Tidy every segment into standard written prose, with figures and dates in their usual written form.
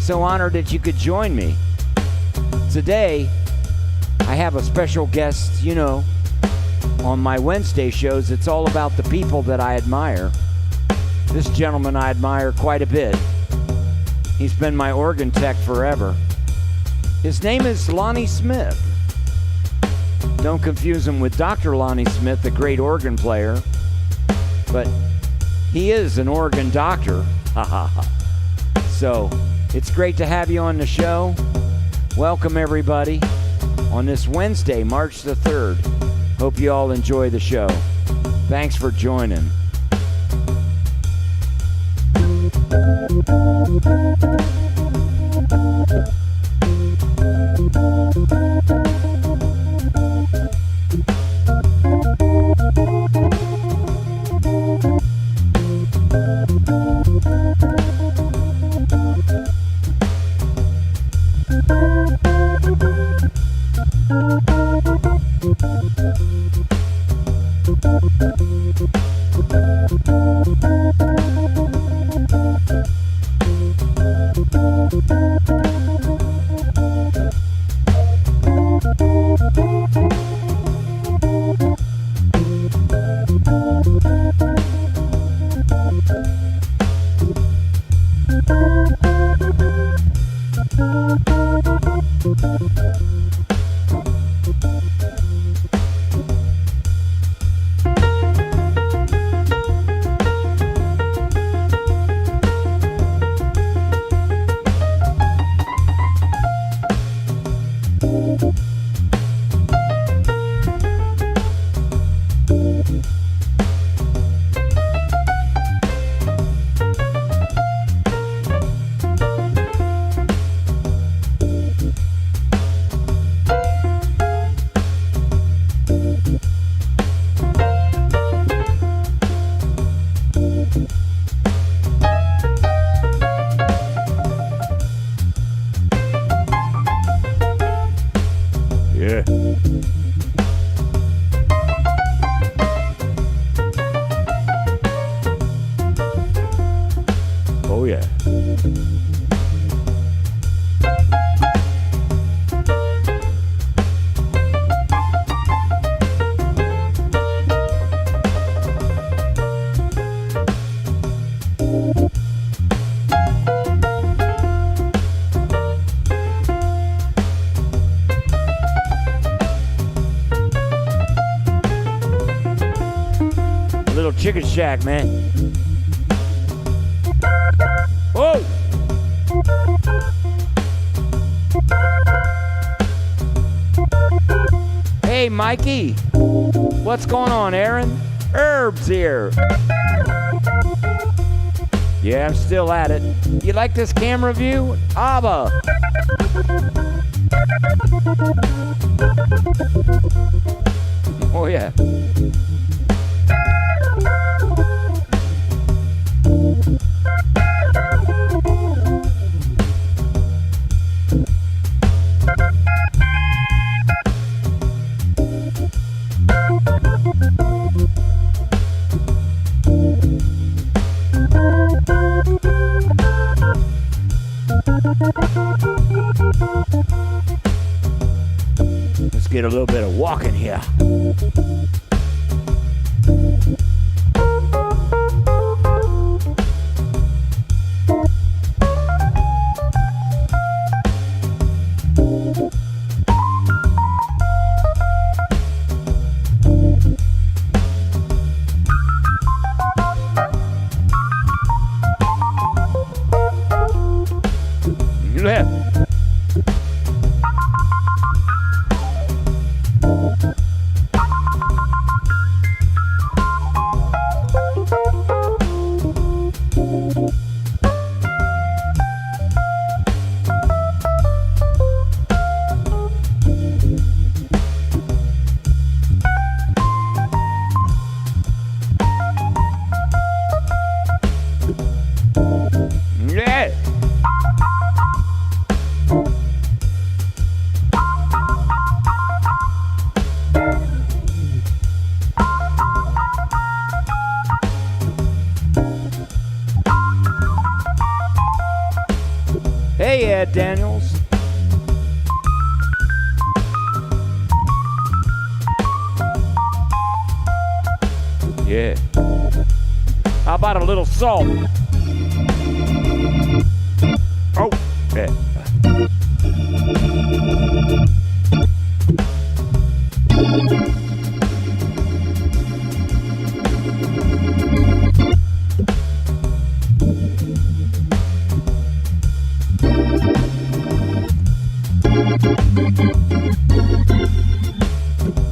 So honored that you could join me. Today, I have a special guest. You know, on my Wednesday shows, it's all about the people that I admire. This gentleman I admire quite a bit. He's been my organ tech forever. His name is Lonnie Smith. Don't confuse him with Dr. Lonnie Smith, the great organ player. But he is an organ doctor. So, it's great to have you on the show. Welcome, everybody, on this Wednesday, March the 3rd. Hope you all enjoy the show. Thanks for joining. Chicken Shack, man. Whoa! Hey, Mikey. What's going on, Aaron? Herb's here. Yeah, I'm still at it. You like this camera view? Abba. Oh, yeah. Let's get a little bit of walking here. Hey, Ed Daniels. Yeah. How about a little salt? Oh, yeah.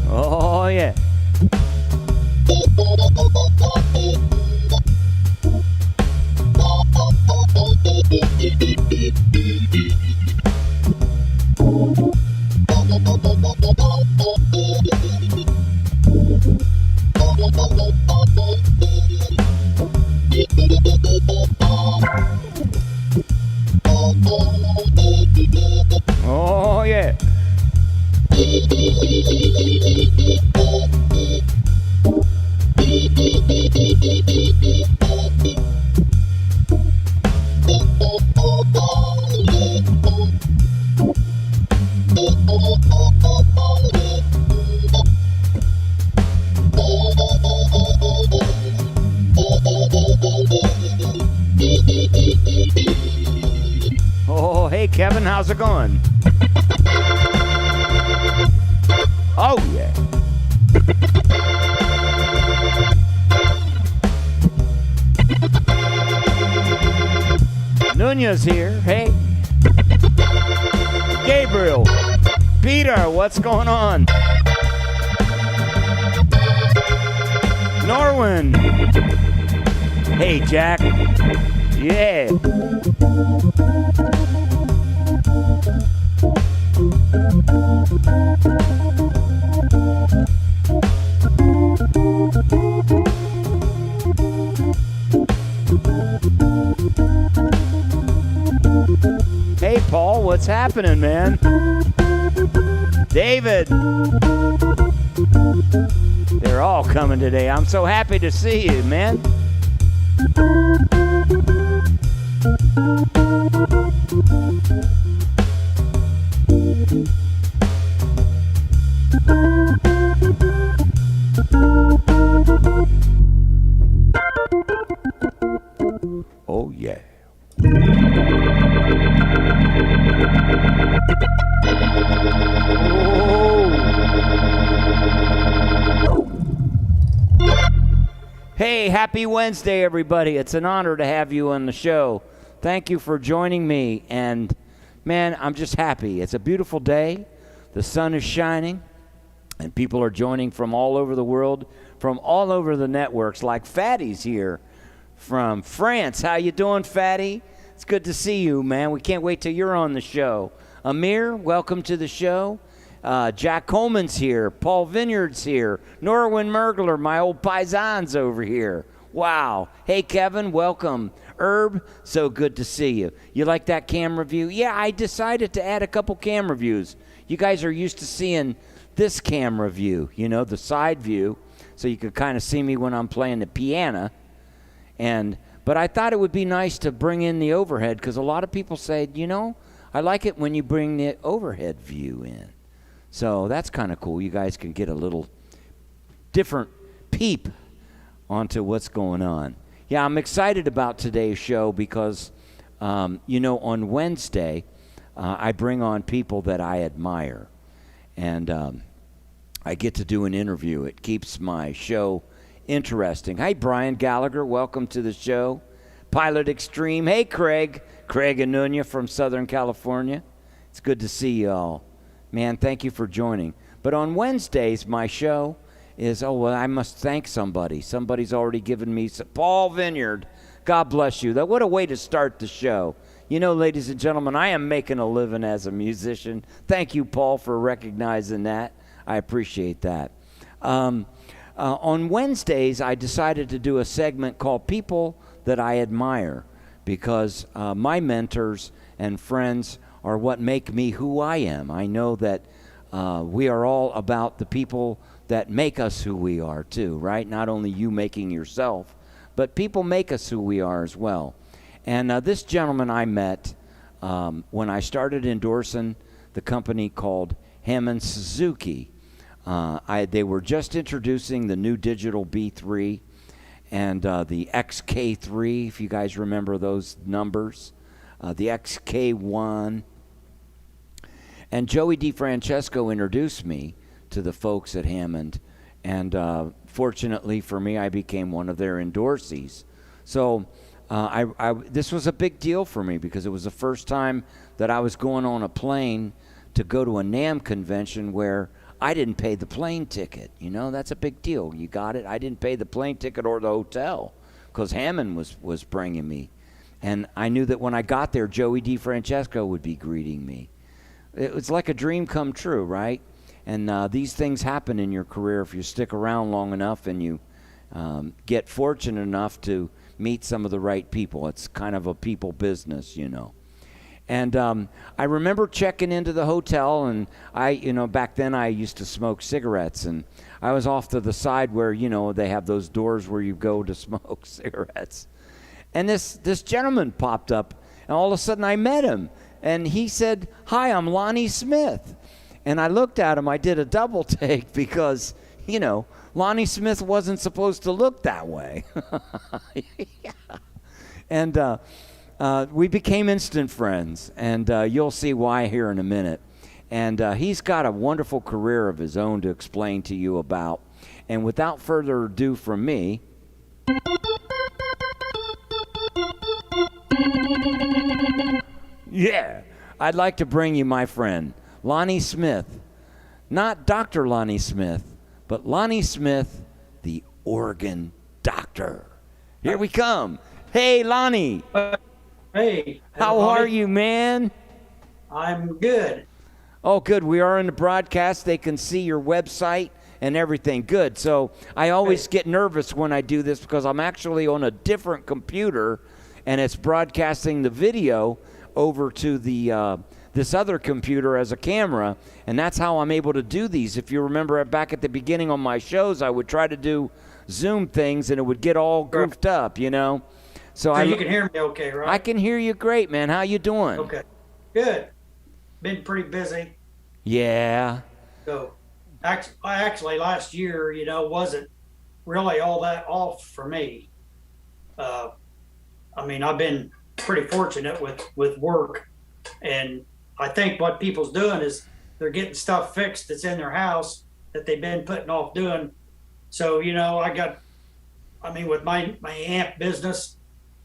Oh, yeah. Oh, yeah. Oh, hey, Kevin, how's it going? Oh, yeah. Nunez here. Hey. Gabriel. Peter, what's going on? Norwin. Hey, Jack. Yeah. Hey, Paul, what's happening, man? David. They're all coming today. I'm so happy to see you, man. Oh, yeah. Hey, happy Wednesday, everybody. It's an honor to have you on the show. Thank you for joining me. And, man, I'm just happy. It's a beautiful day. The sun is shining, and people are joining from all over the world, from all over the networks, like Fatty's here from France. How you doing, Fatty? It's good to see you, man. We can't wait till you're on the show. Amir, welcome to the show. Jack Coleman's here. Paul Vineyard's here. Norwin Mergler, my old paisans over here. Wow. Hey, Kevin, welcome. Herb, so good to see you. You like that camera view? Yeah, I decided to add a couple camera views. You guys are used to seeing this camera view, you know, the side view, so you can kind of see me when I'm playing the piano. But I thought it would be nice to bring in the overhead, because a lot of people say, you know, I like it when you bring the overhead view in. So that's kind of cool. You guys can get a little different peep onto what's going on. Yeah, I'm excited about today's show because, you know, on Wednesday, I bring on people that I admire. And I get to do an interview. It keeps my show interesting. Hey, Brian Gallagher, welcome to the show. Pilot Extreme. Hey, Craig and Nunya from Southern California. It's good to see you all. Man, thank you for joining. But on Wednesdays, my show is, I must thank somebody. Somebody's already given me Paul Vineyard. God bless you. What a way to start the show. You know, ladies and gentlemen, I am making a living as a musician. Thank you, Paul, for recognizing that. I appreciate that. On Wednesdays, I decided to do a segment called People That I Admire, because my mentors and friends are what make me who I am. I know that we are all about the people that make us who we are too, right? Not only you making yourself, but people make us who we are as well. And this gentleman I met when I started endorsing the company called Hammond Suzuki. They were just introducing the new digital B3 and the XK3, if you guys remember those numbers, the XK1. And Joey DeFrancesco introduced me to the folks at Hammond, and fortunately for me, I became one of their endorsees. So this was a big deal for me because it was the first time that I was going on a plane to go to a NAMM convention where I didn't pay the plane ticket. You know, that's a big deal. You got it? I didn't pay the plane ticket or the hotel because Hammond was bringing me. And I knew that when I got there, Joey DeFrancesco would be greeting me. It was like a dream come true, right? And these things happen in your career if you stick around long enough and you get fortunate enough to meet some of the right people. It's kind of a people business, you know. And I remember checking into the hotel, and back then I used to smoke cigarettes, and I was off to the side where, they have those doors where you go to smoke cigarettes. And this gentleman popped up, and all of a sudden I met him, and he said, "Hi, I'm Lonnie Smith." And I looked at him. I did a double take because, Lonnie Smith wasn't supposed to look that way. Yeah. And we became instant friends, and you'll see why here in a minute. And he's got a wonderful career of his own to explain to you about. And without further ado from me, I'd like to bring you my friend, Lonnie Smith. Not Dr. Lonnie Smith, but Lonnie Smith, the organ doctor. Here we come. Hey, Lonnie. Hey. How are you, man? I'm good. Oh, good. We are in the broadcast. They can see your website and everything. Good. So I always get nervous when I do this because I'm actually on a different computer, and it's broadcasting the video over to the this other computer as a camera, and that's how I'm able to do these. If you remember back at the beginning on my shows, I would try to do Zoom things, and it would get all goofed up, So you can hear me okay, right? I can hear you great, man. How you doing? Okay. Good. Been pretty busy. Yeah. So actually last year, wasn't really all that off for me. I've been pretty fortunate with work, and I think what people's doing is they're getting stuff fixed that's in their house that they've been putting off doing. So, with my amp business,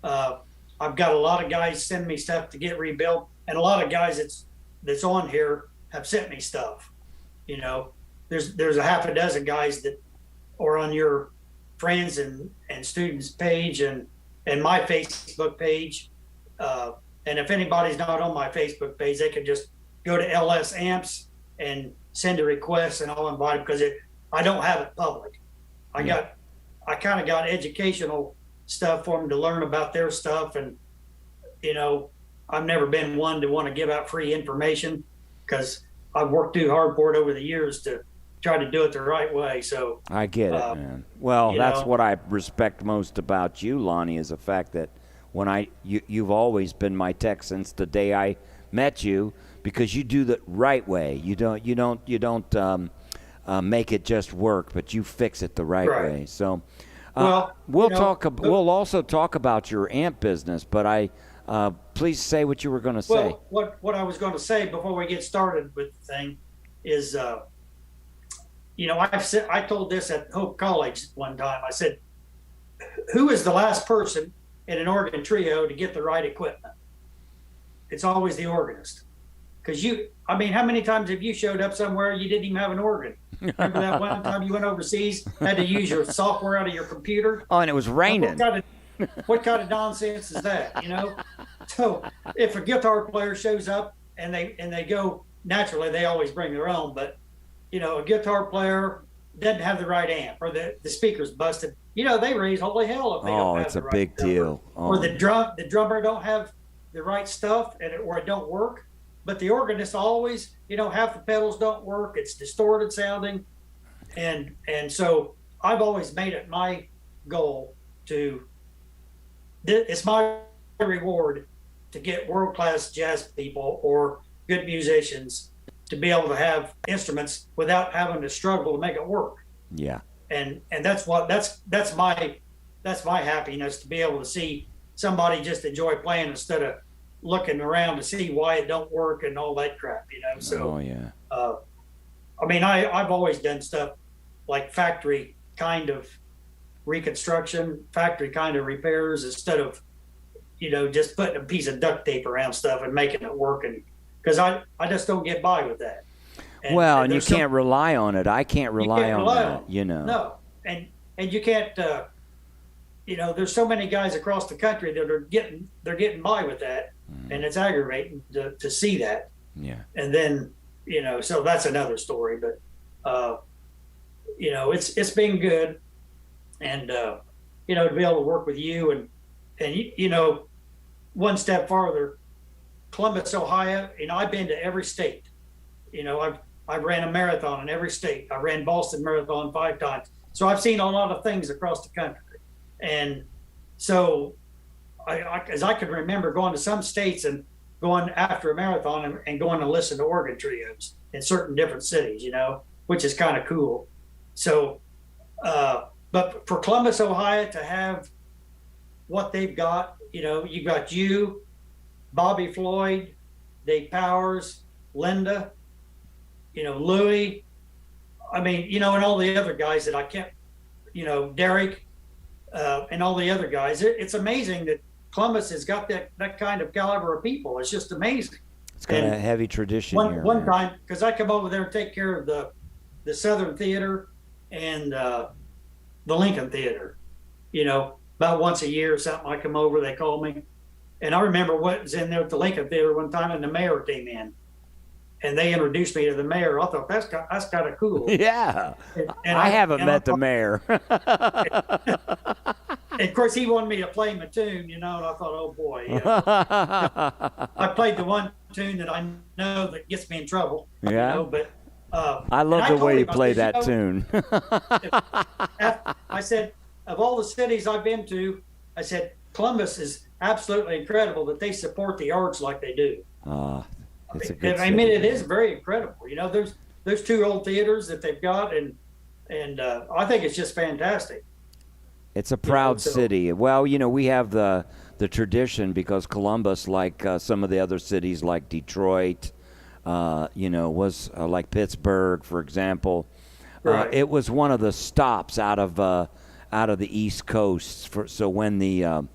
I've got a lot of guys send me stuff to get rebuilt, and a lot of guys that's on here have sent me stuff. There's a half a dozen guys that are on your friends and students page and my Facebook page. And if anybody's not on my Facebook page, they can just go to LS Amps and send a request, and I'll invite them because I don't have it public. I kind of got educational stuff for them to learn about their stuff, and I've never been one to want to give out free information because I've worked too hard for it over the years to try to do it the right way. So I get it, man. Well, that's what I respect most about you, Lonnie, is the fact that you've always been my tech since the day I met you, because you do the right way. You don't make it just work, but you fix it the right way. So we'll also talk about your amp business, but please say what you were going to say. Well, what I was going to say before we get started with the thing is, I told this at Hope College one time. I said, who is the last person in an organ trio to get the right equipment? It's always the organist. Because how many times have you showed up somewhere you didn't even have an organ? Remember that one time you went overseas, had to use your software out of your computer? Oh, and it was raining. What kind of nonsense is that, So if a guitar player shows up and they go, naturally they always bring their own, but a guitar player doesn't have the right amp, or the speaker's busted, they raise holy hell if they don't have the right. Oh, it's a big deal. Or the drummer don't have the right stuff, or it don't work. But the organist always, half the pedals don't work. It's distorted sounding, and so I've always made it my goal it's my reward to get world-class jazz people or good musicians to be able to have instruments without having to struggle to make it work. Yeah. And that's my happiness, to be able to see somebody just enjoy playing instead of looking around to see why it don't work and all that crap, So, Oh yeah. I mean, I've always done stuff like factory kind of reconstruction, factory kind of repairs, instead of, just putting a piece of duct tape around stuff and making it work. And because I just don't get by with that. And you can't rely on it. I can't rely on that, No. And you can't, there's so many guys across the country that are getting by with that. And it's aggravating to see that. Yeah. And then, so that's another story, but, it's been good. And, to be able to work with you and one step farther, Columbus, Ohio, I've been to every state. I've ran a marathon in every state. I ran Boston Marathon 5 times. So I've seen a lot of things across the country. And so as I can remember going to some states and going after a marathon and going to listen to organ trios in certain different cities, which is kind of cool. So, but for Columbus, Ohio to have what they've got, you got you, Bobby Floyd, Dave Powers, Linda, Louie, and all the other guys that I kept, Derek, and all the other guys. It's amazing that Columbus has got that kind of caliber of people. It's just amazing. It's got a heavy tradition here. One time, because I come over there and take care of the Southern Theater and the Lincoln Theater, about once a year or something. I come over, they call me. And I remember what was in there at the Lincoln Theater one time, and the mayor came in. And they introduced me to the mayor. I thought that's kind of cool. Yeah, and I haven't met the mayor. And of course, he wanted me to play him a tune, and I thought, oh boy. I played the one tune that I know that gets me in trouble. Yeah. But I love the way you play that tune. I said, of all the cities I've been to, I said Columbus is absolutely incredible that they support the arts like they do. It's a good city. I mean, it is very incredible. There's 2 old theaters that they've got, and I think it's just fantastic. It's a proud city. Well, we have the tradition because Columbus, like some of the other cities like Detroit, was like Pittsburgh, for example. Right. It was one of the stops out of the East Coast. So when the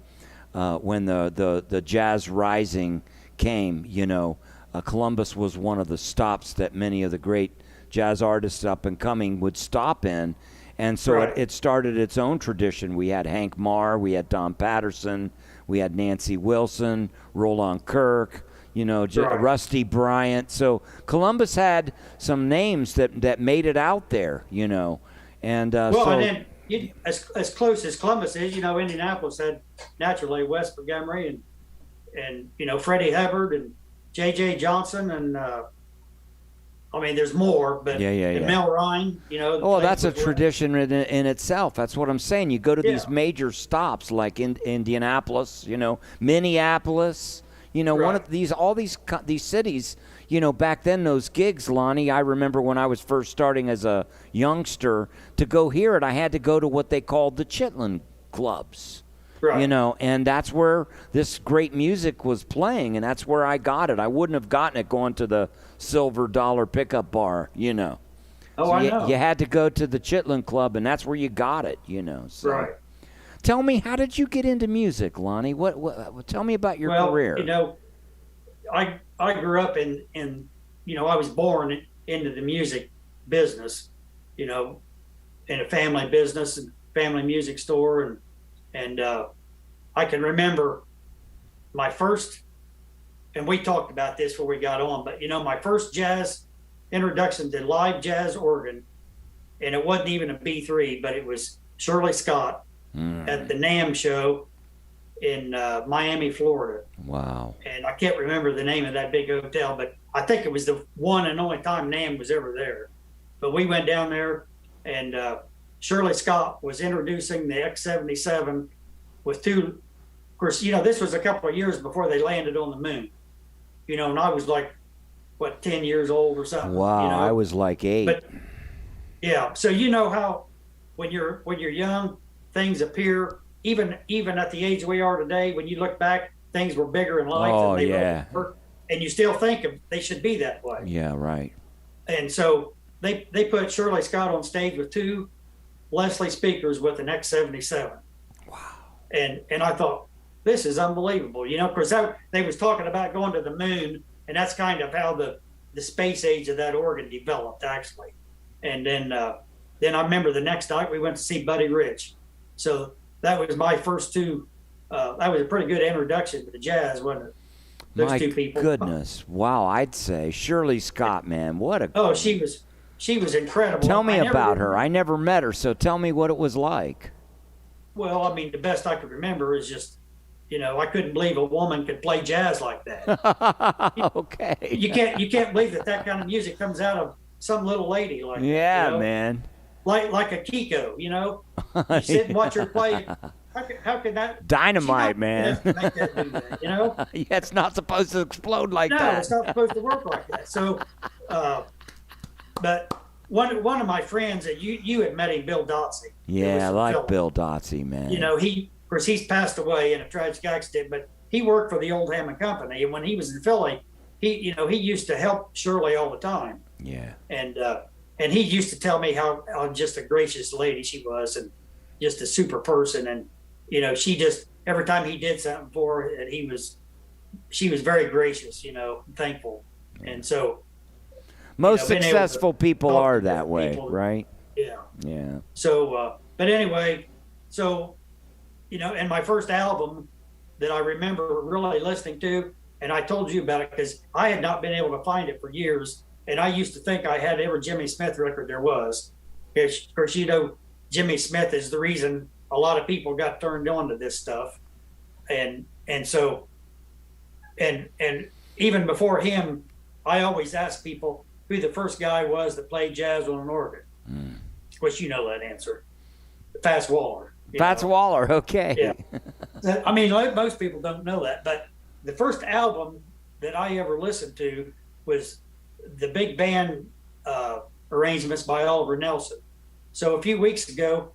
Jazz Rising came, Columbus was one of the stops that many of the great jazz artists up and coming would stop in. And so right. it started its own tradition. We had Hank Marr, we had Don Patterson, we had Nancy Wilson, Roland Kirk, right. Rusty Bryant. So Columbus had some names that made it out there, And and then as close as Columbus is, Indianapolis had naturally Wes Montgomery and Freddie Hubbard and J.J. Johnson and there's more, but and Mel Ryan, that's a tradition in itself. That's what I'm saying. You go to these major stops like in Indianapolis, Minneapolis, right. One of all these cities, back then those gigs, Lonnie, I remember when I was first starting as a youngster, to go hear it, I had to go to what they called the Chitlin clubs. Right. And that's where this great music was playing, and that's where I got it. I wouldn't have gotten it going to the Silver Dollar Pickup Bar, Oh, so I know. You had to go to the Chitlin Club, and that's where you got it, So. Right. Tell me, how did you get into music, Lonnie? What tell me about your career. I grew up in I was born into the music business, in a family business and family music store, and I can remember my first, and we talked about this before we got on, but my first jazz introduction to live jazz organ, and it wasn't even a B3, but it was Shirley Scott at the NAMM show in Miami, Florida. Wow. And I can't remember the name of that big hotel, but I think it was the one and only time NAMM was ever there. But we went down there, and Shirley Scott was introducing the X-77 with 2 course, this was a couple of years before they landed on the moon. And I was like, what, 10 years old or something. Wow, I was like 8. But yeah, so you know how when you're young, things appear even at the age we are today. When you look back, things were bigger in life. Oh, and yeah. And you still think they should be that way. Yeah, right. And so they put Shirley Scott on stage with 2 Leslie speakers with an X-77. Wow. And I thought, this is unbelievable. Because they was talking about going to the moon, and that's kind of how the space age of that organ developed, actually. And then I remember the next night we went to see Buddy Rich. So that was my first 2. That was a pretty good introduction to the jazz, wasn't it? Those 2 people. My goodness. Wow, I'd say. Shirley Scott, man. What a... Oh, she was incredible. Tell me about her. I never met her, so tell me what it was like. Well, I mean, the best I could remember is just, I couldn't believe a woman could play jazz like that. Okay. You can't believe that kind of music comes out of some little lady like yeah, that. Man. Like a Kiko, You sit and watch her play. How could that... Dynamite, man. Make that do that, Yeah, it's not supposed to explode like that. No, it's not supposed to work like that. So, but one of my friends that you had met him, Bill Dotsey. Yeah, I like Bill Dotsey, man. Of course, he's passed away in a tragic accident, but he worked for the old Hammond Company, and when he was in Philly, he used to help Shirley all the time. Yeah. And he used to tell me how just a gracious lady she was, and just a super person, and she just, every time he did something for her, and she was very gracious, thankful, and so. Most successful people are that way, people, right? Yeah. Yeah. So, but anyway, so, and my first album that I remember really listening to, and I told you about it because I had not been able to find it for years, and I used to think I had every Jimmy Smith record there was. Of course, Jimmy Smith is the reason a lot of people got turned on to this stuff, and so, and even before him, I always ask people who the first guy was that played jazz on an organ. Of course, you know that answer. Fats Waller. Fats Waller, okay. Yeah. I mean, most people don't know that, but the first album that I ever listened to was the big band arrangements by Oliver Nelson. So a few weeks ago,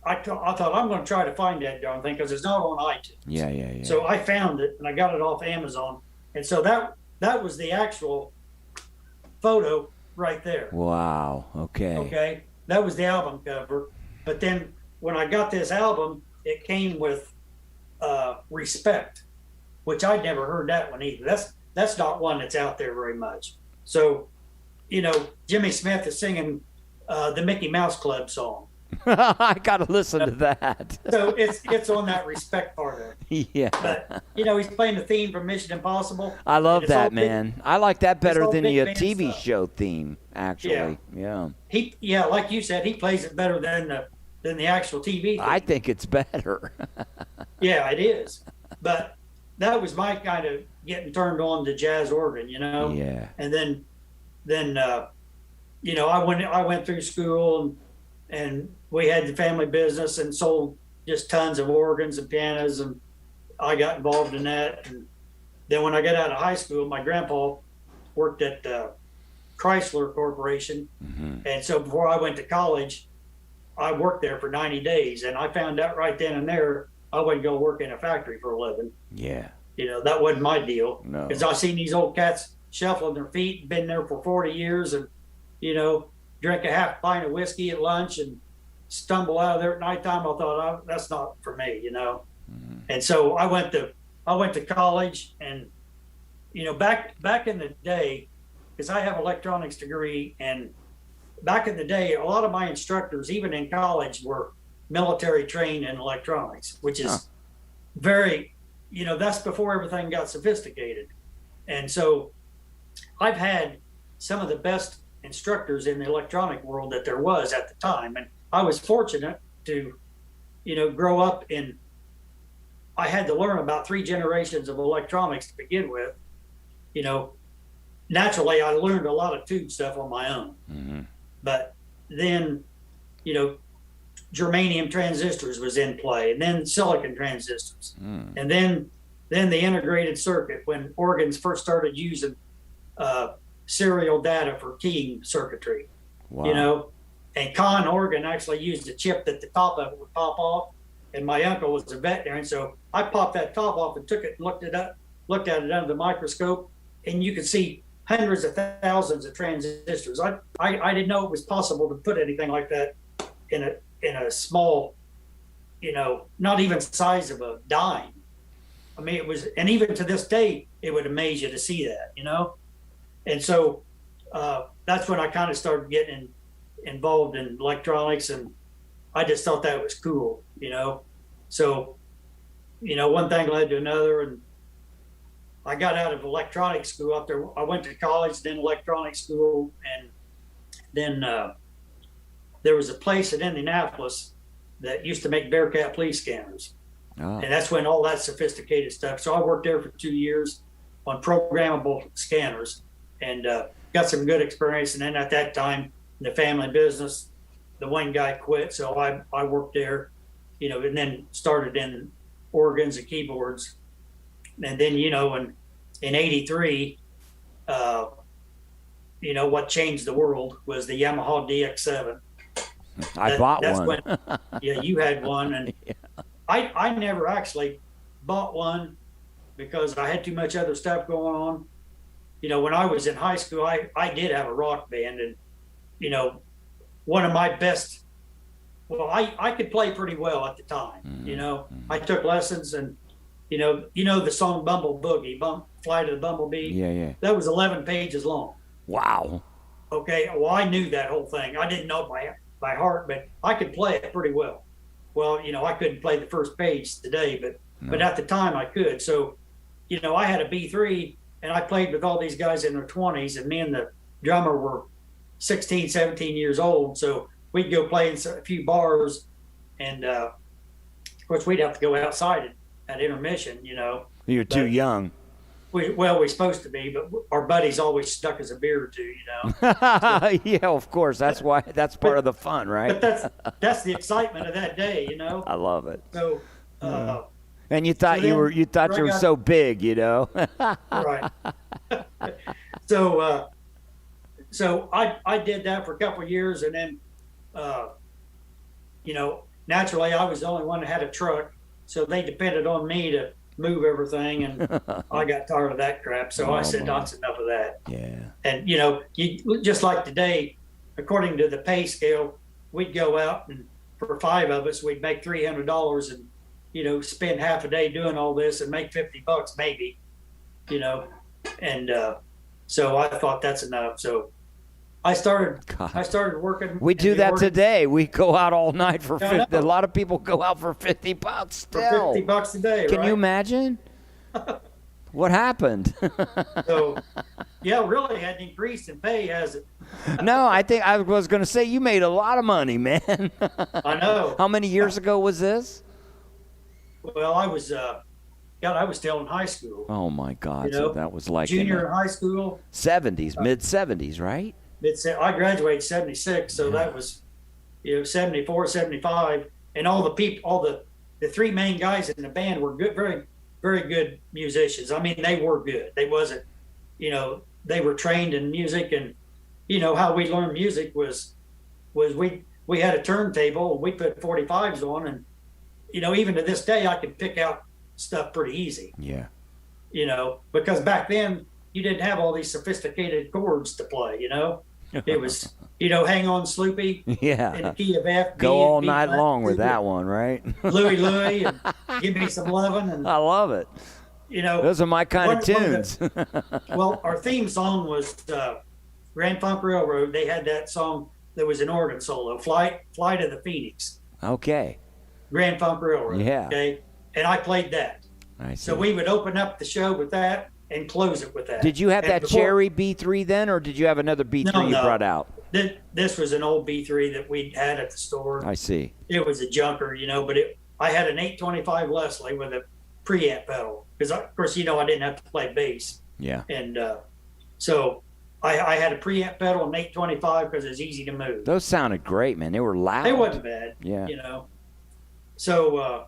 I thought I'm going to try to find that darn thing because it's not on iTunes. Yeah. So I found it and I got it off Amazon, and so that was the actual photo right there. Wow. Okay. Okay. That was the album cover. But then when I got this album, it came with Respect, which I'd never heard that one either. That's not one that's out there very much. So, Jimmy Smith is singing the Mickey Mouse Club song. I got to listen to that. So it's on that Respect part of it. Yeah. But, he's playing the theme from Mission Impossible. I love that, man. I like that better than the TV stuff. Show theme, actually. Yeah. Like you said, he plays it better than the actual TV theme. I think it's better. Yeah, it is. But that was my kind of getting turned on to jazz organ, Yeah. And then I went through school and we had the family business and sold just tons of organs and pianos, and I got involved in that. And then when I got out of high school, my grandpa worked at Chrysler Corporation. Mm-hmm. And so before I went to college, I worked there for 90 days, and I found out right then and there I wouldn't go work in a factory for a living. Yeah. That wasn't my deal. No. Because I seen these old cats shuffling their feet, been there for 40 years, and, drink a half pint of whiskey at lunch and stumble out of there at nighttime. I thought, that's not for me, Mm-hmm. And so I went to college, and, back in the day, because I have an electronics degree, and back in the day, a lot of my instructors, even in college, were military trained in electronics, which is very, that's before everything got sophisticated. And so I've had some of the best instructors in the electronic world that there was at the time. And I was fortunate to, grow up I had to learn about 3 generations of electronics to begin with. Naturally, I learned a lot of tube stuff on my own. Mm-hmm. But then, germanium transistors was in play, and then silicon transistors, and then the integrated circuit when organs first started using serial data for keying circuitry. Wow. You know, and Con organ actually used a chip that the top of it would pop off. And my uncle was a veterinarian, so I popped that top off and took it, looked at it under the microscope, and you could see hundreds of thousands of transistors. I didn't know it was possible to put anything like that in a small, you know, not even size of a dime. I mean, it was, and even to this day, it would amaze you to see that, you know. And so that's when I kind of started getting involved in electronics, and I just thought that was cool, you know. So, you know, one thing led to another, and I got out of electronics school after I went to college, then electronics school, and then there was a place in Indianapolis that used to make Bearcat police scanners. Oh. And that's when all that sophisticated stuff. So I worked there for 2 years on programmable scanners, and got some good experience. And then at that time, in the family business, the one guy quit, so I worked there, you know, and then started in organs and keyboards. And then, you know, in '83, you know, what changed the world was the Yamaha DX7. I bought one. Yeah, you had one, and yeah. I never actually bought one because I had too much other stuff going on. You know, when I was in high school, I did have a rock band, and, you know, one of my best, well, I could play pretty well at the time. Mm-hmm. You know, I took lessons, and, you know the song Bumble Boogie, Fly to the Bumblebee? Yeah. That was 11 pages long. Wow. Okay, well, I knew that whole thing. I didn't know it by heart, but I could play it pretty well. Well, you know, I couldn't play the first page today, but at the time I could. So, you know, I had a B3, and I played with all these guys in their 20s, and me and the drummer were 16, 17 years old. So we'd go play in a few bars, and of course we'd have to go outside at intermission, you know. You're too young. We're supposed to be, but our buddies always stuck us a beer or two, you know. Yeah, of course. That's part of the fun, right? But that's the excitement of that day, you know. I love it. So, and you thought you were so big, you know. Right. So I did that for a couple of years, and then, you know, naturally I was the only one that had a truck, so they depended on me to move everything, and I got tired of that crap. So I said, that's enough of that. Yeah. And, you know, just like today, according to the pay scale, we'd go out, and for 5 of us, we'd make $300 and, you know, spend half a day doing all this and make $50 maybe, you know. And so I thought that's enough. So I started working. We do that today. We go out all night for 50. A lot of people go out for $50 still. For $50 a day, Can you imagine? What happened? So, yeah, really hadn't increased in pay, has it? No, I think I was going to say you made a lot of money, man. I know. How many years ago was this? Well, I was still in high school. Oh my God! You know, so that was like junior in high school. '70s, mid '70s, right? I graduated '76, so that was, you know, '74, '75, and all the 3 main guys in the band were good, very, very good musicians. I mean, they were good. They wasn't, you know, they were trained in music, and, you know, how we learned music was we had a turntable, and we put 45s on, and, you know, even to this day, I can pick out stuff pretty easy. Yeah. You know, because back then you didn't have all these sophisticated chords to play, you know. It was, you know, Hang On Sloopy. Yeah. In the key of F. Go all night long with that one, right? Louie, and Give Me Some Lovin'. And I love it. You know. Those are my kind of tunes. Well, our theme song was Grand Funk Railroad. They had that song that was an organ solo, Flight of the Phoenix. Okay. Grand Funk Railroad. Yeah. Okay. And I played that. I see. So we would open up the show with that and close it with that. Did you have that Cherry B3 then, or did you have another B3 you brought out? This was an old B3 that we had at the store. I see. It was a junker, you know, but I had an 825 Leslie with a preamp pedal because, of course, you know, I didn't have to play bass. Yeah. And so I had a preamp pedal and 825 because it's easy to move. Those sounded great, man. They were loud. They wasn't bad. Yeah. So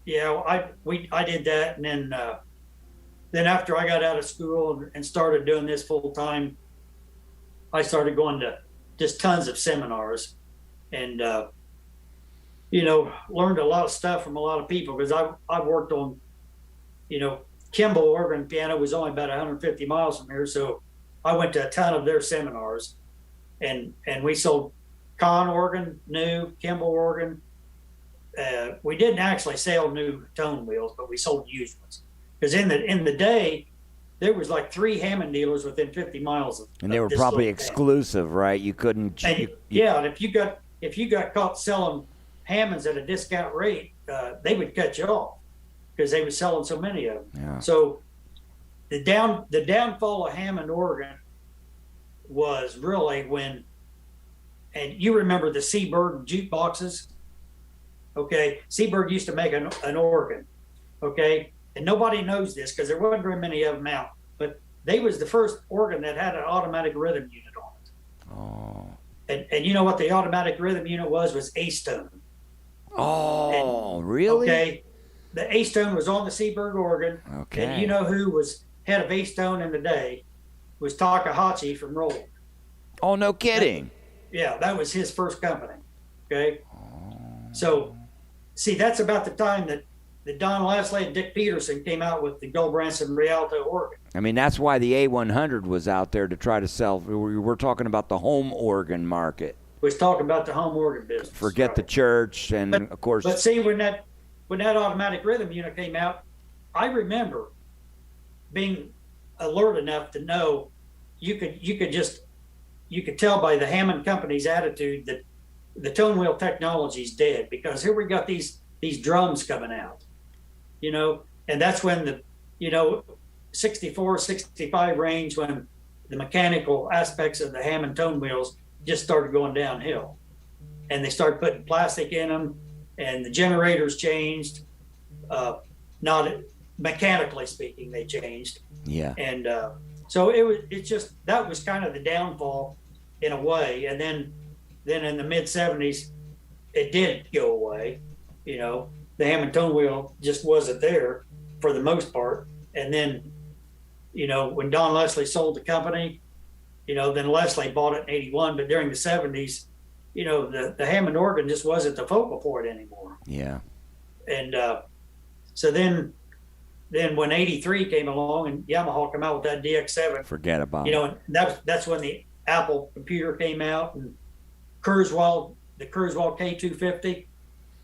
I did that, and then after I got out of school and started doing this full time, I started going to just tons of seminars, and learned a lot of stuff from a lot of people because I've worked on, Kimball organ piano was only about 150 miles from here, so I went to a ton of their seminars, and we sold Kahn organ, new Kimball organ. We didn't actually sell new tone wheels, but we sold used ones. Because in the day, there was like 3 Hammond dealers within 50 miles of. And they were probably exclusive, right? You couldn't. And if you got caught selling Hammonds at a discount rate, they would cut you off because they were selling so many of them. Yeah. So the downfall of Hammond organ was really when, and you remember the Seabird jukeboxes. Okay, Seabird used to make an organ, okay, and nobody knows this because there wasn't very many of them out, but they was the first organ that had an automatic rhythm unit on it. Oh. And you know what the automatic rhythm unit was A-Stone. Oh, really? Okay, the A-Stone was on the Seabird organ, okay. And you know who was head of A-Stone in the day was Takahashi from Roland. Oh, no kidding. That was his first company, okay? So, see, that's about the time that Don Leslie and Dick Peterson came out with the Goldbranson Rialto organ. I mean, that's why the A100 was out there to try to sell. We're talking about the home organ market. Was talking about the home organ business. Forget the church, and of course. But see, when that automatic rhythm unit came out, I remember being alert enough to know you could tell by the Hammond company's attitude that the tone wheel technology is dead, because here we got these drums coming out, and that's when the 64, 65 range, when the mechanical aspects of the Hammond tone wheels just started going downhill, and they started putting plastic in them, and the generators changed, not mechanically speaking, they changed. Yeah. And so that was kind of the downfall in a way, and then in the mid 70s, it did go away. The Hammond tone wheel just wasn't there for the most part. And then, when Don Leslie sold the company, then Leslie bought it in 81. But during the 70s, the Hammond organ just wasn't the focal point anymore. Yeah. And so then when 83 came along and Yamaha came out with that DX7, forget about it. And that's when the Apple computer came out, and the Kurzweil K250.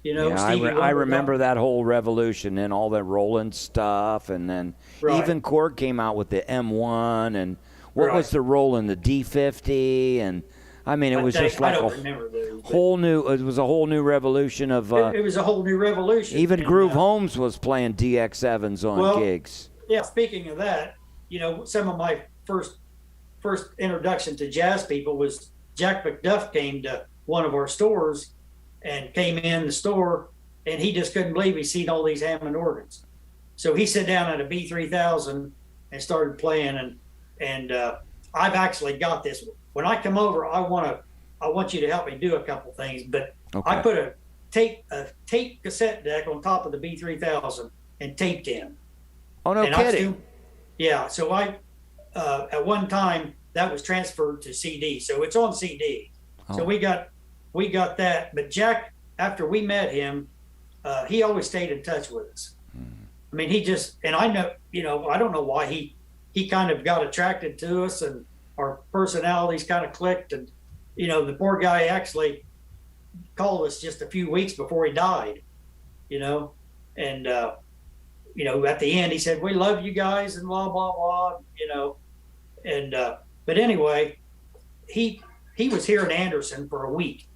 I remember that whole revolution and all that Roland stuff, and then even Korg came out with the M1, and what was the Roland, the D50, and I mean it was just like a whole new revolution of. It was a whole new revolution. Even Groove Holmes was playing DX7s on gigs. Yeah, speaking of that, some of my first introduction to jazz people was Jack McDuff came to one of our stores and came in the store, and he just couldn't believe he'd seen all these Hammond organs. So he sat down at a B3000 and started playing, and I've actually got this. When I come over, I want you to help me do a couple things, but I put a tape cassette deck on top of the B3000 and taped in. Oh, no kidding. Yeah, so I at one time that was transferred to CD, so it's on CD. So we got that. But Jack, after we met him, he always stayed in touch with us. I mean, he just, and I know, I don't know why he kind of got attracted to us, and our personalities kind of clicked. And, the poor guy actually called us just a few weeks before he died, and, at the end he said, "We love you guys," and blah, blah, blah, and, but anyway, he was here in Anderson for a week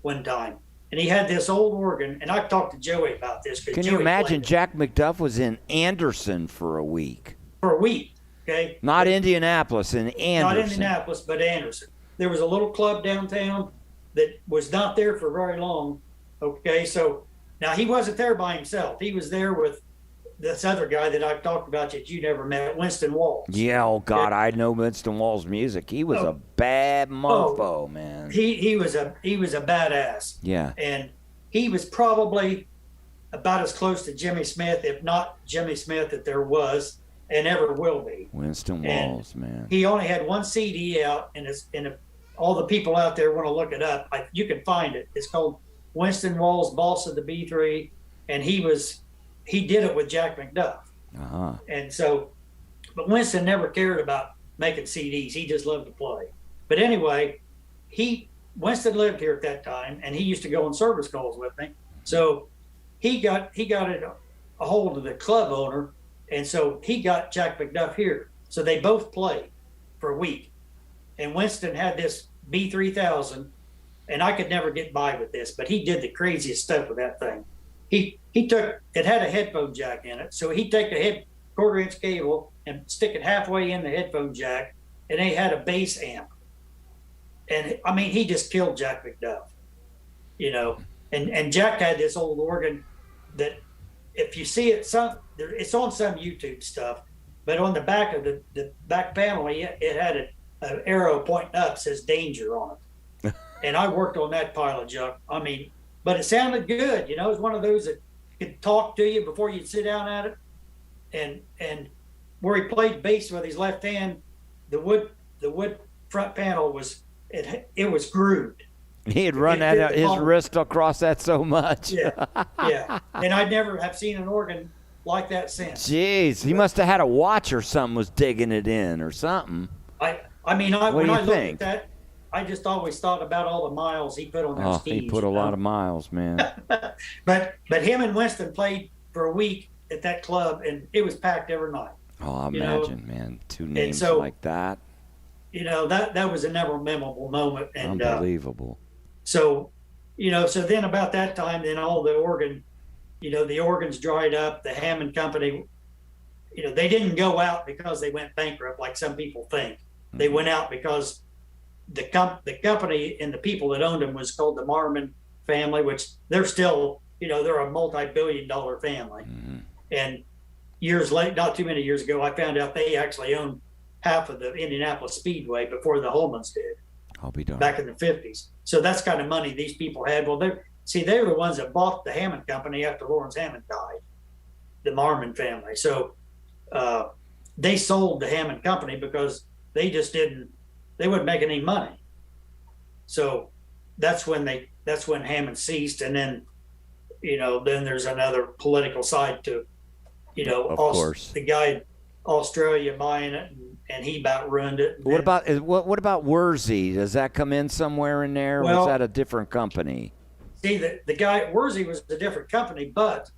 one time, and he had this old organ, and I've talked to Joey about this. Can you imagine Jack McDuff was in Anderson for a week? For a week, okay? Not Indianapolis, in Anderson. Not Indianapolis, but Anderson. There was a little club downtown that was not there for very long, okay? So now he wasn't there by himself. He was there with this other guy that I've talked about that you never met, Winston Walls. Yeah, oh God, I know Winston Wall's music. He was a bad mofo, Oh, man. he was a badass. Yeah. And he was probably about as close to Jimmy Smith, if not Jimmy Smith, that there was and ever will be. Winston Walls, man. He only had one CD out, and if all the people out there want to look it up, you can find it. It's called Winston Walls, Boss of the B3, and he did it with Jack McDuff. Uh-huh. And so, but Winston never cared about making CDs. He just loved to play. But anyway, Winston lived here at that time, and he used to go on service calls with me. So he got a hold of the club owner, and so he got Jack McDuff here. So they both played for a week. And Winston had this B3000, and I could never get by with this, but he did the craziest stuff with that thing. It had a headphone jack in it, so he'd take a quarter-inch cable and stick it halfway in the headphone jack, and they had a bass amp. And I mean, he just killed Jack McDuff, you know. And Jack had this old organ that, if you see it, it's on some YouTube stuff, but on the back of the back panel, it had an arrow pointing up, says "danger" on it. And I worked on that pile of junk. I mean, but it sounded good, you know. It was one of those that could talk to you before you'd sit down at it. And where he played bass with his left hand, the wood front panel was grooved. He had run his wrist across that so much. Yeah. And I'd never have seen an organ like that since. Jeez, he must have had a watch or something was digging it in or something. I mean, when I looked think? at that, I just always thought about all the miles he put on those skis. He put a lot of miles, man. But him and Winston played for a week at that club, and it was packed every night. Oh, I imagine, man. Two names like that. You know, that was a never memorable moment. And unbelievable. So then about that time, then all the organs dried up. The Hammond Company, they didn't go out because they went bankrupt like some people think. Mm-hmm. They went out because the company and the people that owned them was called the Marmon family, which they're still, they're a multi-billion-dollar family. Mm-hmm. And not too many years ago, I found out they actually owned half of the Indianapolis Speedway before the Holmans did. I'll be done. Back in the 50s. So that's kind of money these people had. Well, they were the ones that bought the Hammond Company after Lawrence Hammond died, the Marmon family. So they sold the Hammond Company because they wouldn't make any money. So that's when Hammond ceased. And then, then there's another political side to, of course, the guy in Australia buying it, and he about ruined it. What about Wurzy? Does that come in somewhere in there? Or was that a different company? See, the guy Wurzy was a different company, but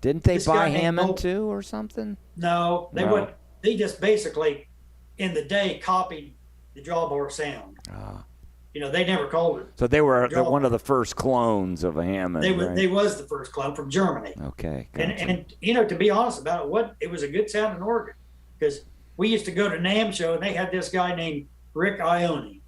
didn't they buy Hammond too or something? No, they just basically in the day copied the drawbar sound. They never called it. So they were one of the first clones of a Hammond. They was the first clone from Germany. Okay. Gotcha. And to be honest about it was a good sounding organ, because we used to go to NAMM show and they had this guy named Rick Ione,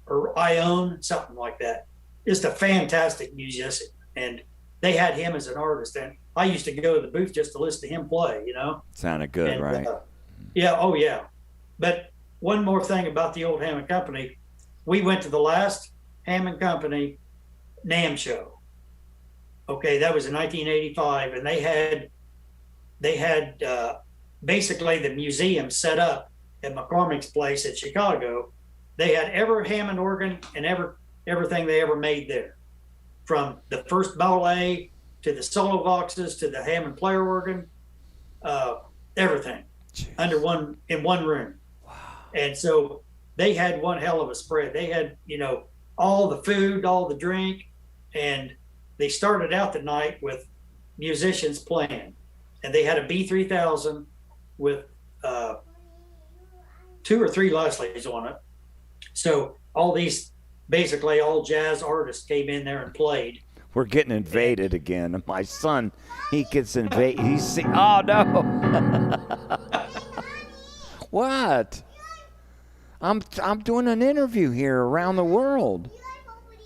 or Ione, something like that. Just a fantastic musician, and they had him as an artist. And I used to go to the booth just to listen to him play. Sounded good, right? Yeah. Oh yeah. But one more thing about the old Hammond Company. We went to the last Hammond Company NAMM show. Okay, that was in 1985, and they had basically the museum set up at McCormick's place at Chicago. They had every Hammond organ and everything they ever made there, from the first ballet to the solo boxes to the Hammond player organ, everything. Jeez. in one room. Wow. And so they had one hell of a spread. They had, all the food, all the drink, and they started out the night with musicians playing. And they had a B3000 with 2 or 3 Leslies on it. So all jazz artists came in there and played. We're getting invaded again. My son, he gets invaded. Oh, no. What? I'm doing an interview here around the world.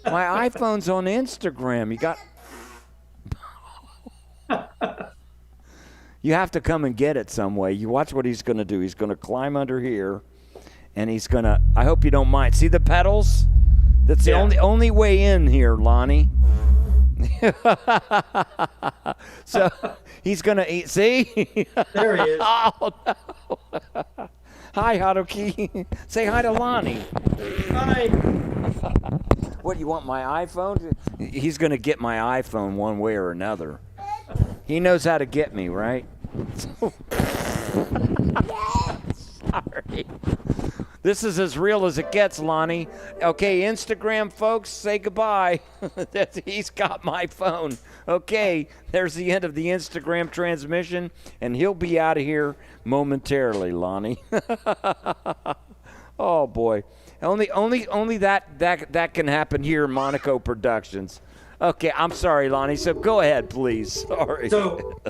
My iPhone's on Instagram. You got... You have to come and get it some way. You watch what he's going to do. He's going to climb under here, and he's going to. I hope you don't mind. See the pedals? That's the only way in here, Lonnie. So he's going to eat. See? There he is. Oh, no. Hi, Haruki. Say hi to Lonnie. Hi. What, you want my iPhone? He's going to get my iPhone one way or another. He knows how to get me, right? Sorry. This is as real as it gets, Lonnie. Okay, Instagram folks, say goodbye. He's got my phone. Okay, there's the end of the Instagram transmission, and he'll be out of here momentarily, Lonnie. Oh boy, only that can happen here in Monaco Productions. Okay, I'm sorry, Lonnie. So go ahead, please. Sorry. So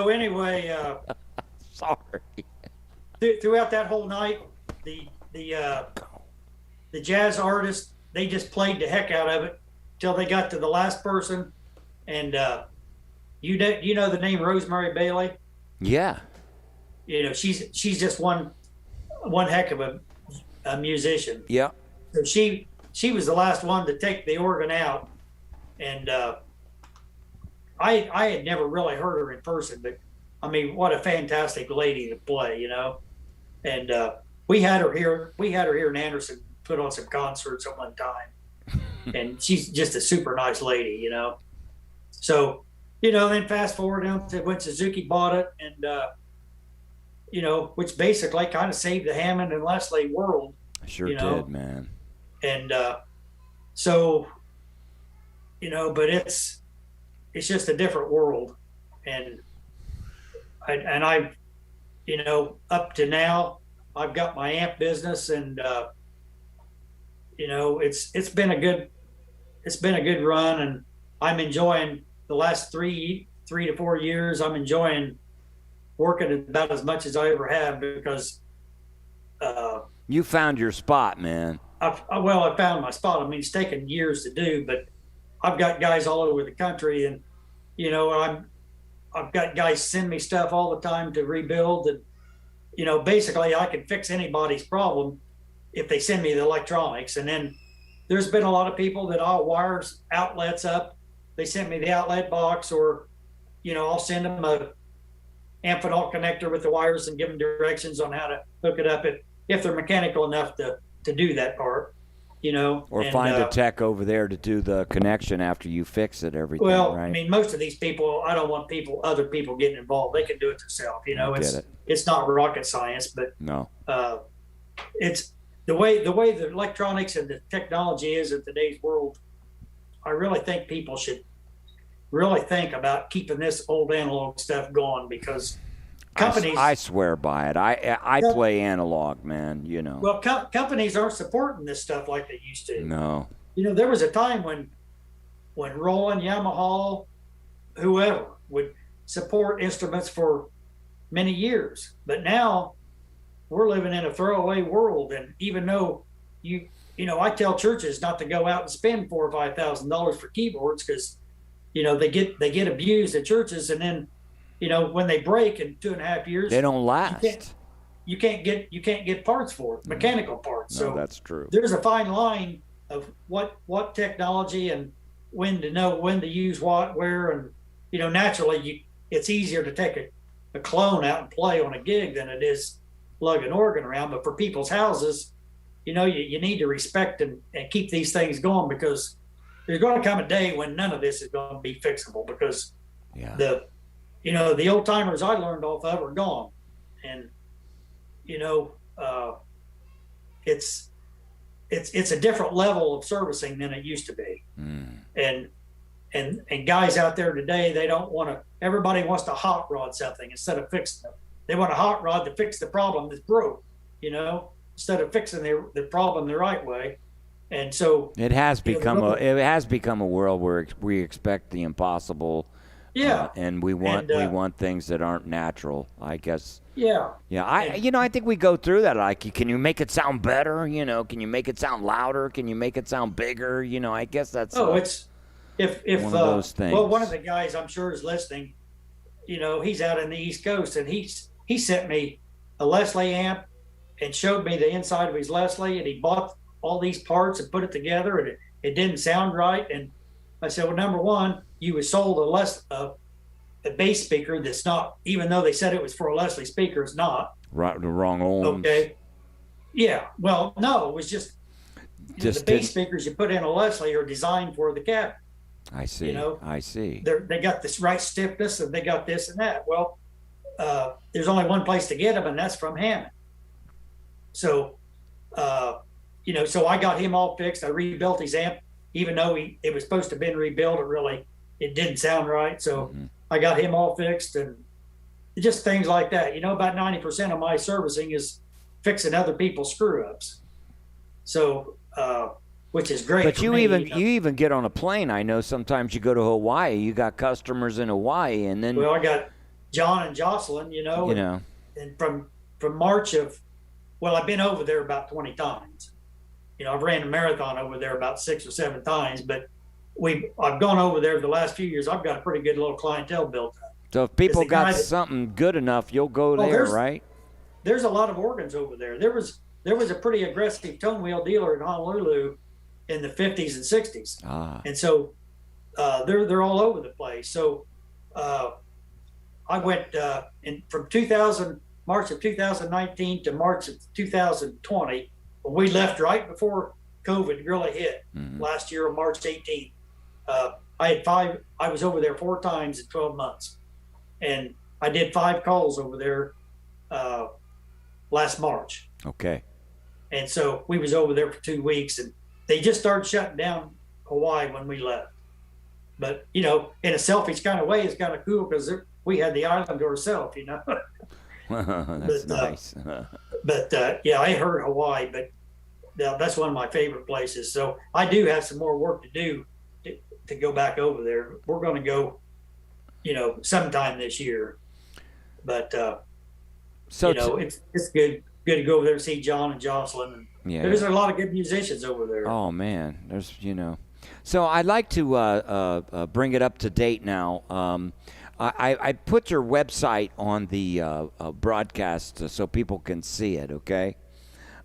anyway, sorry. Throughout that whole night, the jazz artists, they just played the heck out of it till they got to the last person, and you know the name Rosemary Bailey. Yeah. You know she's just one heck of a musician. Yeah. So she was the last one to take the organ out. And I had never really heard her in person, but I mean, what a fantastic lady to play, you know. And we had her here in Anderson, put on some concerts at one time, and she's just a super nice lady, you know. So, you know, then fast forward down to when Suzuki bought it, and you know, which basically kind of saved the Hammond and Leslie world. Sure did, man. And so. You know, but it's just a different world, and I've, you know, up to now, I've got my amp business, and you know, it's been a good run, and I'm enjoying the last 3 to 4 years. I'm enjoying working about as much as I ever have because you found your spot, man. I found my spot. I mean, it's taken years to do, but I've got guys all over the country, and you know, I've got guys send me stuff all the time to rebuild, and you know, basically I can fix anybody's problem if they send me the electronics. And then there's been a lot of people that I'll wire outlets up. They send me the outlet box, or you know, I'll send them a Amphenol connector with the wires and give them directions on how to hook it up if they're mechanical enough to do that part. You know, or find a tech over there to do the connection after you fix it. Everything. Well, right? I mean, most of these people, I don't want other people getting involved. They can do it themselves. You know, it's not rocket science, but no, it's the way the electronics and the technology is in today's world. I really think people should really think about keeping this old analog stuff going, because companies. I swear by it. I play analog, man. You know. Well, companies aren't supporting this stuff like they used to. No. You know, there was a time when Roland, Yamaha, whoever would support instruments for many years, but now we're living in a throwaway world. And even though you know, I tell churches not to go out and spend $4,000 or $5,000 for keyboards, because you know they get abused at churches, and then. You know, when they break in 2.5 years, they don't last. You can't get parts for it, mechanical parts. No, so that's true. There's a fine line of what technology and when to use what, where, and you know, naturally it's easier to take a clone out and play on a gig than it is lug an organ around. But for people's houses, you know, you need to respect and keep these things going, because there's going to come a day when none of this is going to be fixable, because the old timers I learned off of are gone. And, you know, it's a different level of servicing than it used to be. And guys out there today, they don't want to, everybody wants to hot rod something instead of fixing it. They want a hot rod to fix the problem that's broke, you know, instead of fixing the problem the right way. And so it has become a world where we expect the impossible. Yeah, and we want things that aren't natural, I guess. Yeah. I think we go through that. Like, can you make it sound better? You know, can you make it sound louder? Can you make it sound bigger? You know, I guess that's. It's one of those things. Well, one of the guys I'm sure is listening. he's out in the East Coast, and he sent me a Leslie amp and showed me the inside of his Leslie, and he bought all these parts and put it together, and it didn't sound right. And I said, well, number one, you was sold a bass speaker that's not, even though they said it was for a Leslie speaker, it's not. Right, the wrong ohms. Okay. Yeah. Well, no, it was just the bass speakers you put in a Leslie are designed for the cabinet. I see. I see. They got this right stiffness, and they got this and that. Well, there's only one place to get them, and that's from Hammond. So, so I got him all fixed. I rebuilt his amp, even though it was supposed to have been rebuilt. It didn't sound right. So I got him all fixed, and just things like that. About 90% of my servicing is fixing other people's screw ups. So, which is great. But you even get on a plane. I know sometimes you go to Hawaii. You got customers in Hawaii, and then I got John and Jocelyn. And from March of, I've been over there about 20 times. I've ran a marathon over there about 6 or 7 times, but I've gone over there the last few years. I've got a pretty good little clientele built up. So if people got something good enough, you'll go there, right? There's a lot of organs over there. There was a pretty aggressive tone wheel dealer in Honolulu in the 50s and 60s. And so they're all over the place. So I went from March of 2019 to March of 2020. We left right before COVID really hit last year on March 18th. I was over there 4 times in 12 months, and I did 5 calls over there last March. Okay. And so we was over there for 2 weeks, and they just started shutting down Hawaii when we left. But, in a selfish kind of way, it's kind of cool because we had the island to ourselves, That's nice. I heard Hawaii, but that's one of my favorite places. So I do have some more work to do to go back over there. We're going to go, sometime this year. But it's good to go over there and see John and Jocelyn. Yeah. There's a lot of good musicians over there. Oh man, there's So I'd like to bring it up to date now. I put your website on the broadcast so people can see it. Okay.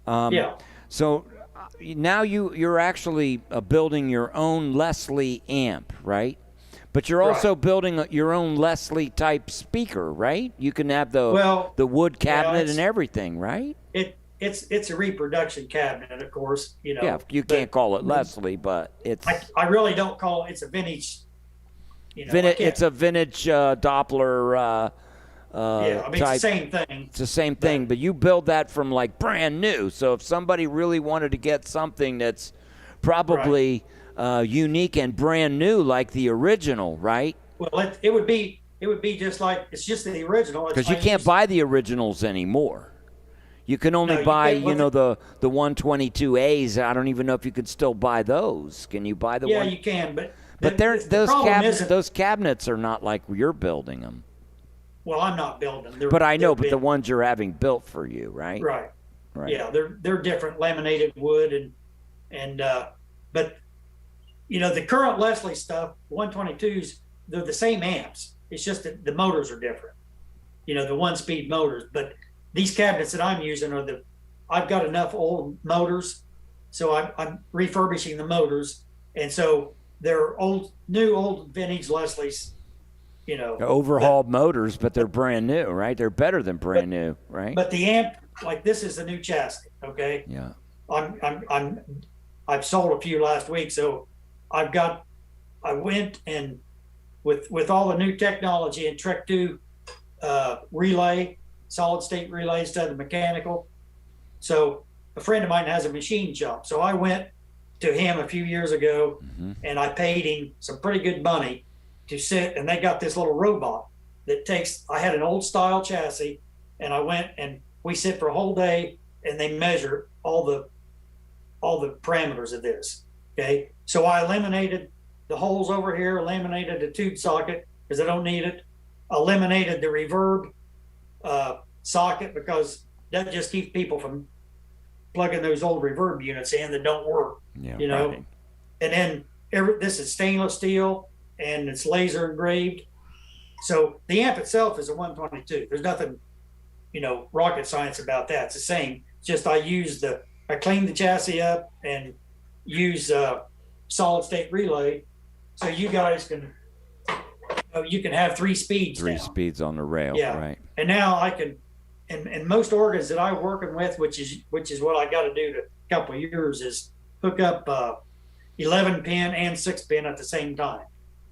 Yeah. So now you're actually building your own Leslie amp, right? But you're also building your own Leslie type speaker, right? You can have the wood cabinet and everything, right? It's a reproduction cabinet, of course. Yeah, you can't call it Leslie, but it's. I really don't call it. It's a vintage. It's a vintage Doppler. It's the same thing. It's the same thing, but you build that from like brand new. So if somebody really wanted to get something that's probably unique and brand new, like the original, right? Well, it would be just like it's just the original. Because you can't buy the originals anymore. You can only buy, the 122As. I don't even know if you could still buy those. Can you buy the? Yeah, you can, but those cabinets are not like you're building them. Well, I'm not building them. But I know, but the ones you're having built for you, right? Right. Yeah, they're different laminated wood but the current Leslie stuff, 122s, they're the same amps. It's just that the motors are different. The 1-speed motors. But these cabinets that I'm using I've got enough old motors, so I'm refurbishing the motors, and so they're new old vintage Leslies. Overhauled motors, but they're brand new, right? They're better than brand new, right? But the amp, like this is the new chassis, okay? Yeah. I've sold a few last week, so I went and with all the new technology and Trek 2 relay, solid state relay instead of mechanical. So a friend of mine has a machine shop, so I went to him a few years ago, and I paid him some pretty good money to sit, and they got this little robot that I had an old style chassis, and I went and we sit for a whole day, and they measure all the parameters of this. Okay. So I eliminated the holes over here, eliminated the tube socket because I don't need it, eliminated the reverb socket because that just keeps people from plugging those old reverb units in that don't work. Yeah, right. And then this is stainless steel, and it's laser engraved, So the amp itself is a 122. There's nothing, rocket science about that. It's the same. It's just I clean the chassis up and use solid state relay, so you guys can you can have 3 speeds. Three now. speeds on the rail. Yeah. Right. And now I can, and most organs that I'm working with, which is what I got to do to a couple of years, is hook up 11 pin and 6 pin at the same time,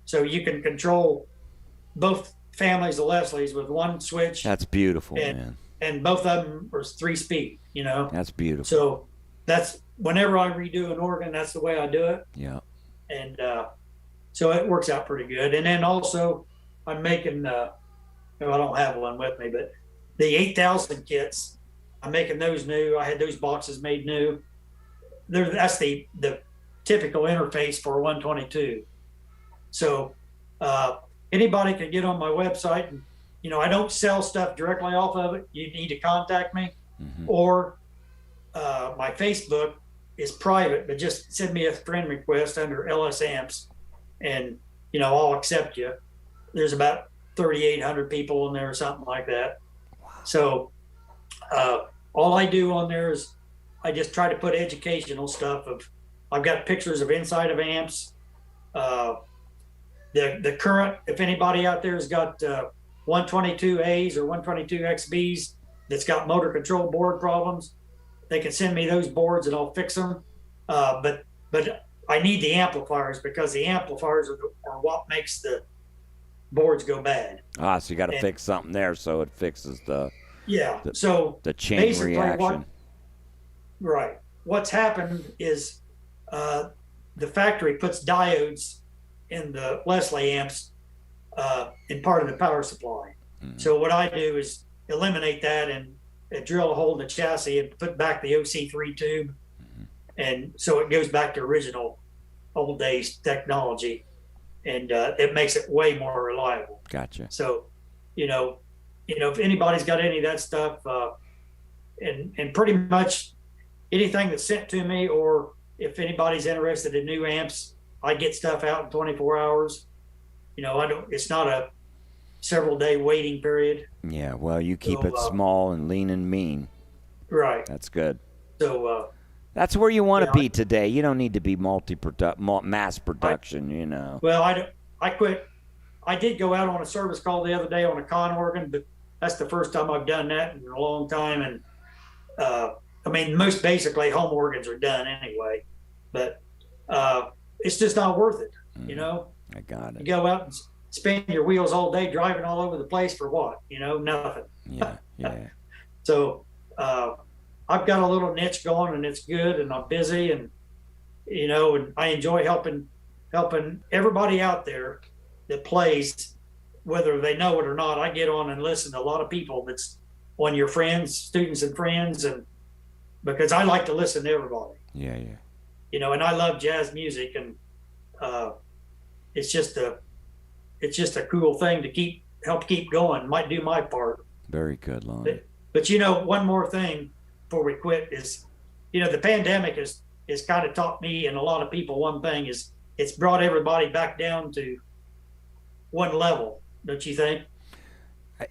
so you can control both families of Leslie's with one switch. That's beautiful, man. And both of them are 3 speed. That's beautiful. So that's whenever I redo an organ, that's the way I do it. Yeah. And so it works out pretty good. And then also I'm making, I don't have one with me, but the 8,000 kits, I'm making those new. I had those boxes made new. That's the typical interface for a 122. So anybody can get on my website, and I don't sell stuff directly off of it. You need to contact me, or my Facebook is private, but just send me a friend request under LS Amps, and I'll accept you. There's about 3,800 people in there or something like that. Wow. So all I do on there is I just try to put educational stuff. I've got pictures of inside of amps. The current, if anybody out there has got 122As or 122XBs that's got motor control board problems, they can send me those boards and I'll fix them. But I need the amplifiers, because the amplifiers are what makes the boards go bad. So you got to fix something there so it fixes the chain reaction. Right. What's happened is the factory puts diodes in the Leslie amps in part of the power supply. So what I do is eliminate that and drill a hole in the chassis and put back the OC3 tube. And so it goes back to original old days technology, and it makes it way more reliable. Gotcha. So, if anybody's got any of that stuff, and pretty much anything that's sent to me, or if anybody's interested in new amps, I get stuff out in 24 hours. It's not a several day waiting period. Yeah. Well, you keep it small and lean and mean. Right. That's good. So, that's where you want to be today. You don't need to be mass production, Well, I quit. I did go out on a service call the other day on a con organ, but that's the first time I've done that in a long time. And most basically home organs are done anyway, but it's just not worth it. I got it. You go out and spin your wheels all day driving all over the place for what? Nothing. Yeah. So I've got a little niche going, and it's good, and I'm busy, and and I enjoy helping everybody out there that plays, whether they know it or not. I get on and listen to a lot of people that's on your friends, students and friends, and because I like to listen to everybody. Yeah. And I love jazz music, and it's just a cool thing to help keep going. Might do my part. Very good, Lonnie. But one more thing before we quit is, the pandemic has kind of taught me and a lot of people one thing is it's brought everybody back down to one level, don't you think?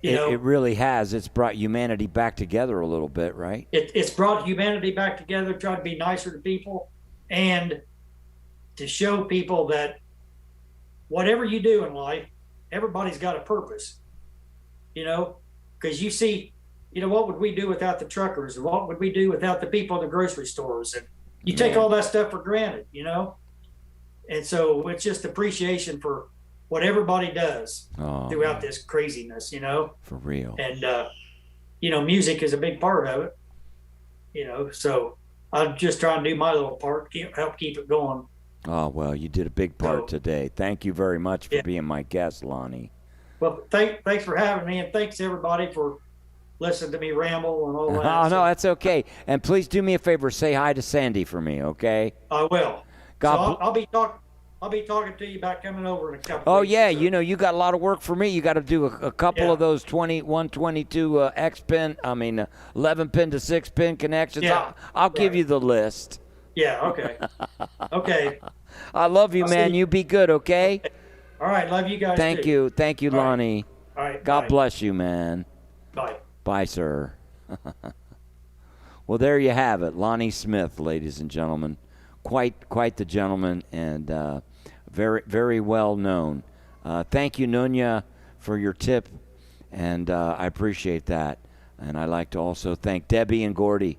It really has. It's brought humanity back together a little bit, right? It's brought humanity back together, try to be nicer to people, and to show people that whatever you do in life, everybody's got a purpose, because you see, what would we do without the truckers? And what would we do without the people in the grocery stores? And you take all that stuff for granted, And so it's just appreciation for what everybody does throughout this craziness, For real. And, music is a big part of it, so I'm just trying to do my little part, help keep it going. Oh, well, you did a big part today. Thank you very much for being my guest, Lonnie. Well, thanks for having me, and thanks everybody for listening to me ramble and all that. Oh, no, that's okay. And please do me a favor, say hi to Sandy for me, okay? I will. I'll be talking to you about coming over in a couple. Oh, weeks, yeah, so. you got a lot of work for me. You got to do a couple of those 122 X-pin, 11-pin to 6-pin connections. Yeah, I'll give you the list. Yeah, okay. Okay. I love you, man. You be good, okay? All right. Love you guys. Thank too. you. Thank you, All right. Lonnie. All right. God bye. bless you, man. Bye. Bye, sir. Well, there you have it. Lonnie Smith, ladies and gentlemen. Quite the gentleman, and very, very well known. Thank you, Nunya, for your tip, and I appreciate that. And I'd like to also thank Debbie and Gordy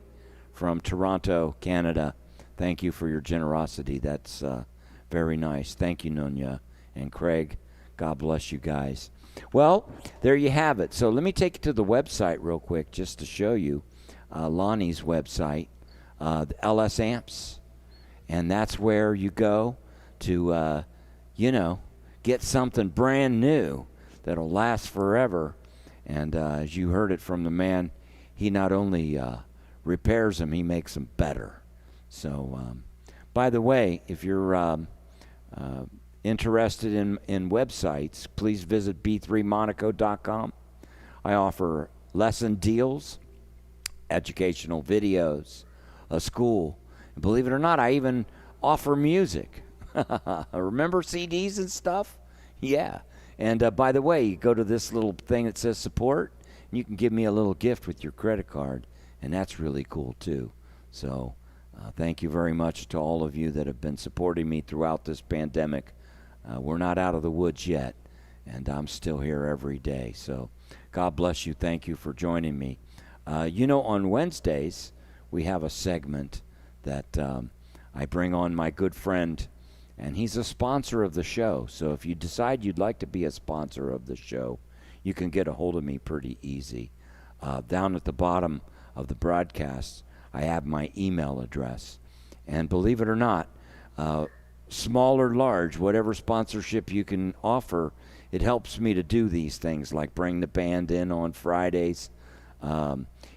from Toronto, Canada. Thank you for your generosity. That's very nice. Thank you, Nunya and Craig. God bless you guys. Well, there you have it. So let me take you to the website real quick just to show you Lonnie's website, the LS Amps. And that's where you go to, get something brand new that'll last forever. And as you heard it from the man, he not only repairs them, he makes them better. So, by the way, if you're interested in websites, please visit b3monaco.com. I offer lesson deals, educational videos, a school. And believe it or not, I even offer music. Remember CDs and stuff? Yeah. And by the way, you go to this little thing that says support, and you can give me a little gift with your credit card, and that's really cool too. So thank you very much to all of you that have been supporting me throughout this pandemic. We're not out of the woods yet, and I'm still here every day. So God bless you. Thank you for joining me. On Wednesdays, we have a segment that I bring on my good friend, and he's a sponsor of the show. So if you decide you'd like to be a sponsor of the show, you can get a hold of me pretty easy. Down at the bottom of the broadcast, I have my email address. And believe it or not, small or large, whatever sponsorship you can offer, it helps me to do these things, like bring the band in on Fridays.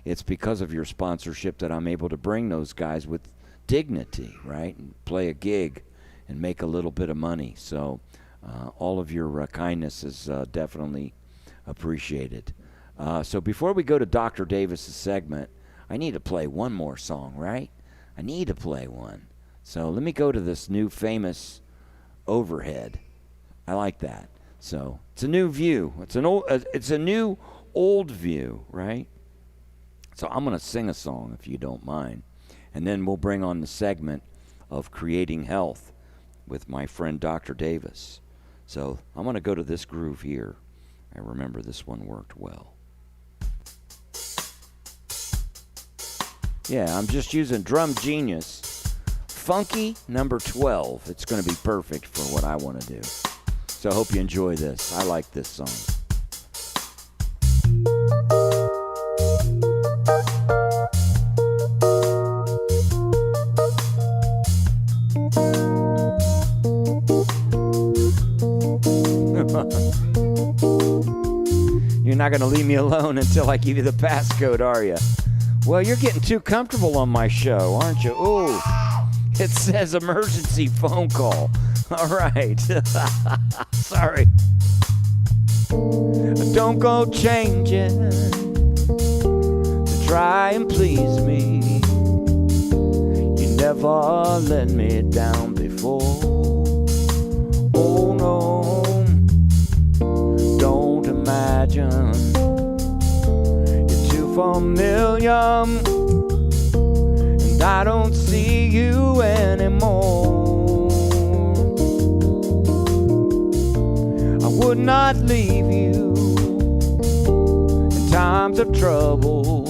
It's because of your sponsorship that I'm able to bring those guys with dignity, right, and play a gig and make a little bit of money. So all of your kindness is definitely appreciated. So before we go to Dr. Davis's segment, I need to play one more song, right? I need to play one. So let me go to this new famous overhead. I like that. So it's a new view. It's a new old view, right? So I'm going to sing a song, if you don't mind. And then we'll bring on the segment of Creating Health with my friend Dr. Davis. So I'm going to go to this groove here. I remember this one worked well. Yeah, I'm just using Drum Genius. Funky number 12. It's going to be perfect for what I want to do. So I hope you enjoy this. I like this song. You're not going to leave me alone until I give you the passcode, are you? Well, you're getting too comfortable on my show, aren't you? Ooh, it says emergency phone call. All right. Sorry. Don't go changing to try and please me. You never let me down before. Oh, no. Don't imagine you're too familiar, and I don't see you anymore. I would not leave you in times of trouble.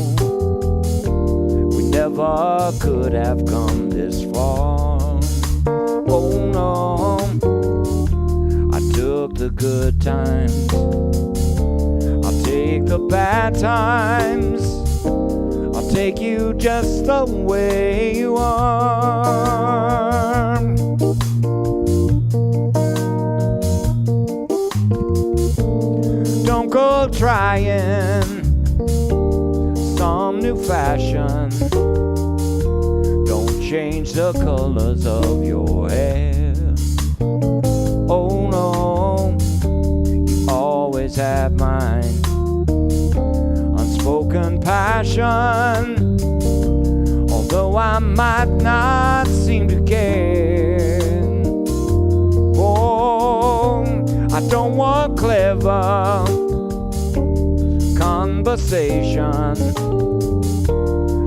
We never could have come this far. Oh no, I took the good times, I'll take the bad times, I'll take you just the way you are. Don't go trying some new fashion. Don't change the colors of your hair. Oh no, you always have mine. Unspoken passion, although I might not seem to care. Oh, I clever conversation.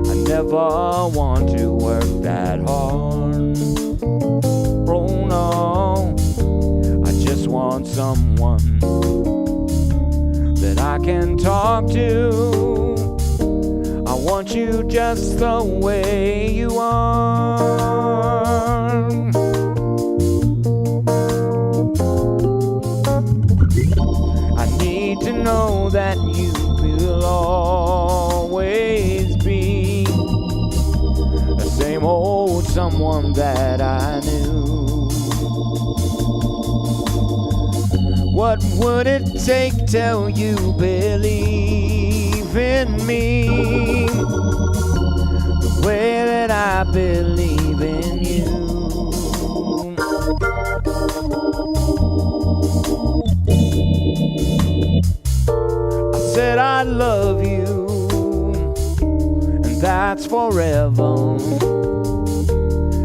I never want to work that hard. Oh no, I just want someone that I can talk to. I want you just the way you are. I need to know that you will always be the same old someone that I knew. What would it take till you believe in me the way that I believe in you? I said I love you, and that's forever,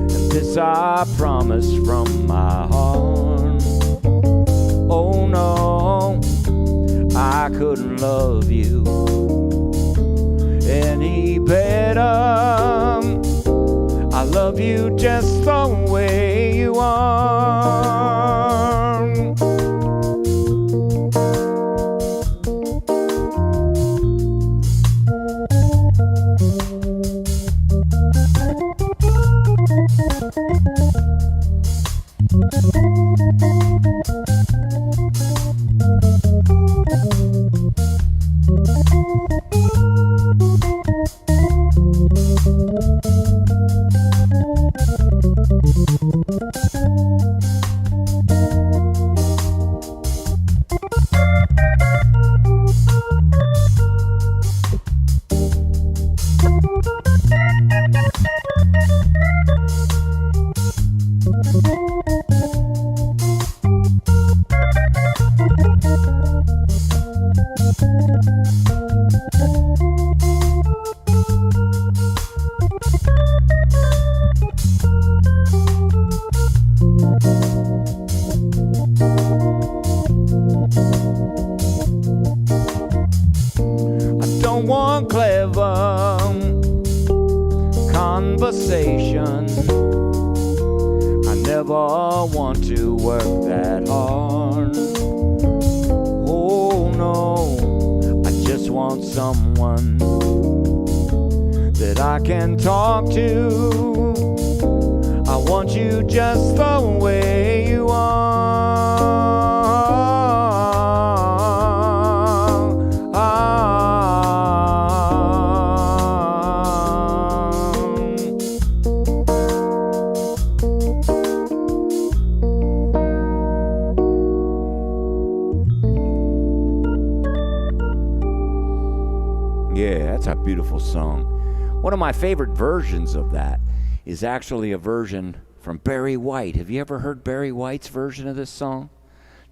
and this I promise from my heart. Oh no, I couldn't love you any better. I love you just the way you are. Conversation. I never want to work that hard. Oh no, I just want someone that I can talk to. I want you just the way you are. Yeah, that's a beautiful song. One of my favorite versions of that is actually a version from Barry White. Have you ever heard Barry White's version of this song?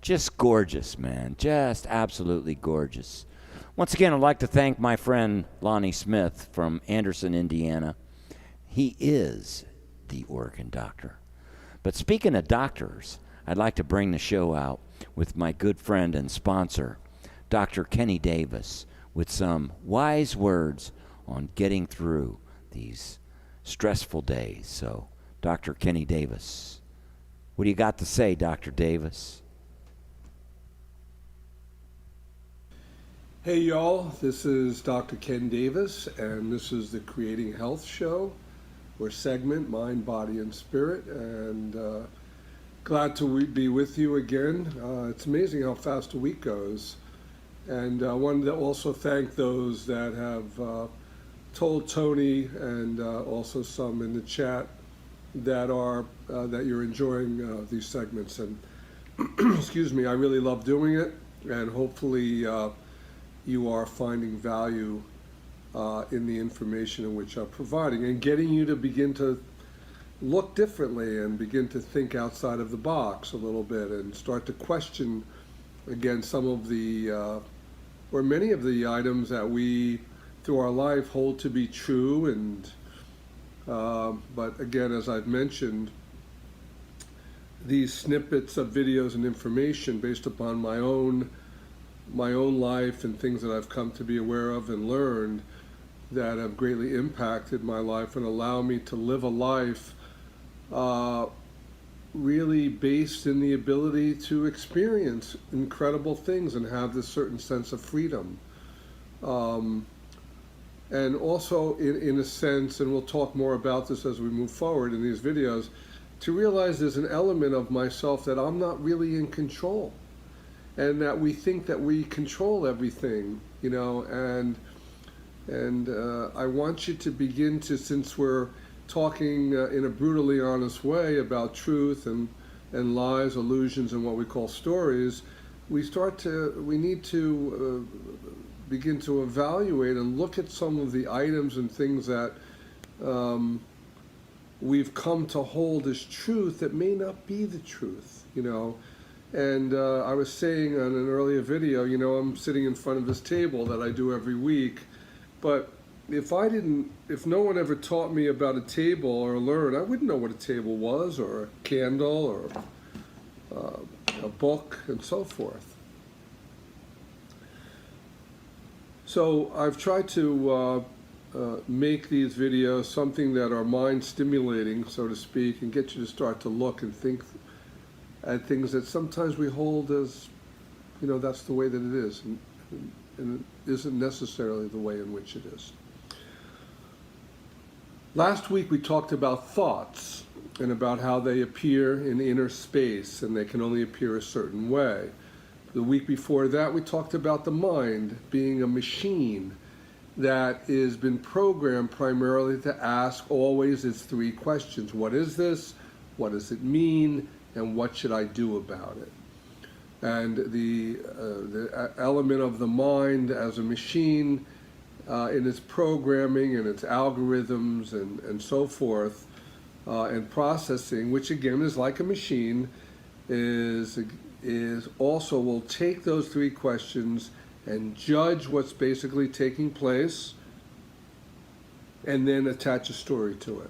Just gorgeous, man. Just absolutely gorgeous. Once again, I'd like to thank my friend Lonnie Smith from Anderson, Indiana. He is the Oregon doctor. But speaking of doctors, I'd like to bring the show out with my good friend and sponsor, Dr. Kenny Davis, with some wise words on getting through these stressful days. So, Dr. Kenny Davis, what do you got to say, Dr. Davis? Hey y'all, this is Dr. Ken Davis, and this is the Creating Health Show, or segment Mind, Body, and Spirit, and glad to be with you again. It's amazing how fast a week goes. And I wanted to also thank those that have told Tony and also some in the chat that you're enjoying these segments. And excuse me, I really love doing it, and hopefully you are finding value in the information in which I'm providing and getting you to begin to look differently and begin to think outside of the box a little bit and start to question again some of the or many of the items that we through our life hold to be true. And but again, as I've mentioned, these snippets of videos and information based upon my own my own life and things that I've come to be aware of and learned that have greatly impacted my life and allow me to live a life really based in the ability to experience incredible things and have this certain sense of freedom. And also, in a sense, and we'll talk more about this as we move forward in these videos, to realize there's an element of myself that I'm not really in control, and that we think that we control everything, you know, and I want you to begin to, since we're talking in a brutally honest way about truth and lies, illusions, and what we call stories, we need to begin to evaluate and look at some of the items and things that we've come to hold as truth that may not be the truth, you know. And I was saying on an earlier video, you know, I'm sitting in front of this table that I do every week, but if no one ever taught me about a table or learned, I wouldn't know what a table was, or a candle, or a book, and so forth. So I've tried to make these videos something that are mind stimulating, so to speak, and get you to start to look and think at things that sometimes we hold as, you know, that's the way that it is, and it isn't necessarily the way in which it is. Last week we talked about thoughts and about how they appear in inner space and they can only appear a certain way. The week before that we talked about the mind being a machine that has been programmed primarily to ask always its three questions. What is this? What does it mean? And what should I do about it? And the element of the mind as a machine in its programming and its algorithms and so forth, and processing, which again is like a machine, is also will take those three questions and judge what's basically taking place and then attach a story to it.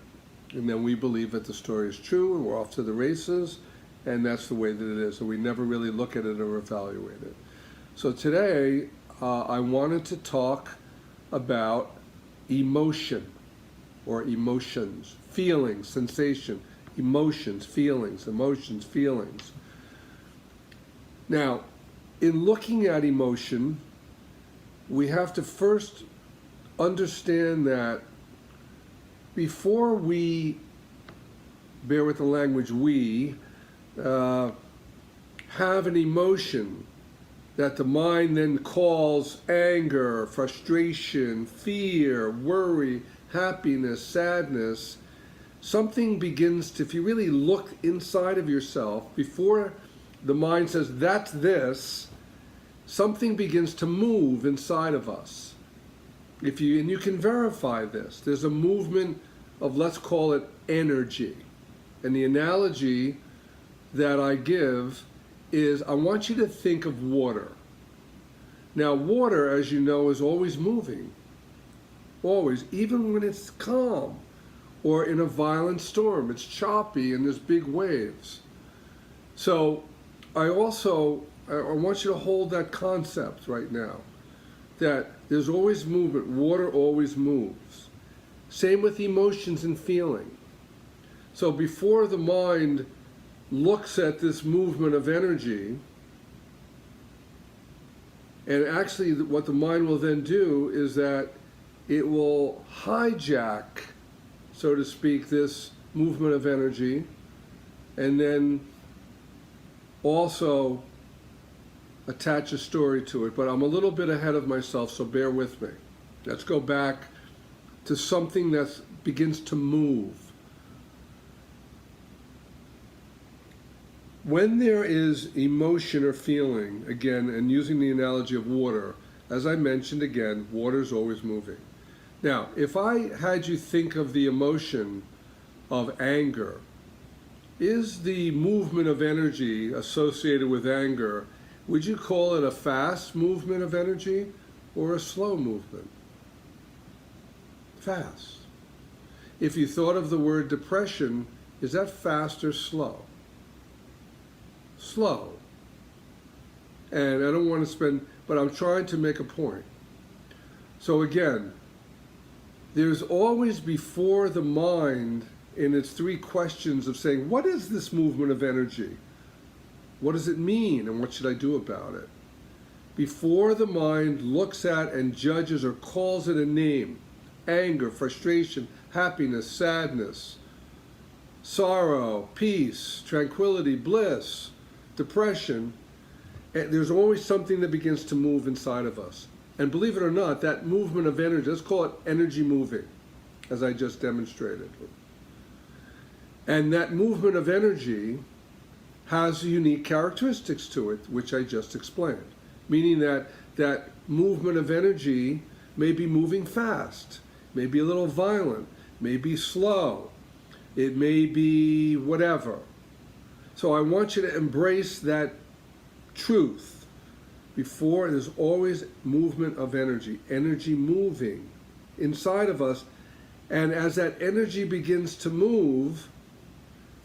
And then we believe that the story is true and we're off to the races, and that's the way that it is. So we never really look at it or evaluate it. So today I wanted to talk about emotion or emotions, feelings, sensation, emotions, feelings. Now, in looking at emotion, we have to first understand that before we, bear with the language, we have an emotion that the mind then calls anger, frustration, fear, worry, happiness, sadness, something begins to, if you really look inside of yourself, before the mind says, that's this, something begins to move inside of us. And you can verify this. There's a movement of, let's call it energy. And the analogy that I give is, I want you to think of water. Now, water, as you know, is always moving. Always, even when it's calm or in a violent storm. It's choppy and there's big waves. So I want you to hold that concept right now, that there's always movement. Water always moves. Same with emotions and feeling. So before the mind looks at this movement of energy, and actually what the mind will then do is that it will hijack, so to speak, this movement of energy, and then also attach a story to it. But I'm a little bit ahead of myself, so bear with me. Let's go back to something that begins to move. When there is emotion or feeling, again, and using the analogy of water, as I mentioned again, water is always moving. Now, if I had you think of the emotion of anger, is the movement of energy associated with anger, would you call it a fast movement of energy or a slow movement? Fast. If you thought of the word depression, is that fast or slow? Slow. and I don't want to spend, but I'm trying to make a point. So again, there's always before the mind in its three questions of saying, what is this movement of energy? What does it mean, and what should I do about it? Before the mind looks at and judges or calls it a name, anger, frustration, happiness, sadness, sorrow, peace, tranquility, bliss, depression, there's always something that begins to move inside of us. And believe it or not, that movement of energy, let's call it energy moving, as I just demonstrated. And that movement of energy has unique characteristics to it, which I just explained. Meaning that that movement of energy may be moving fast, may be a little violent, may be slow, it may be whatever. So I want you to embrace that truth. Before, there's always movement of energy moving inside of us. And as that energy begins to move,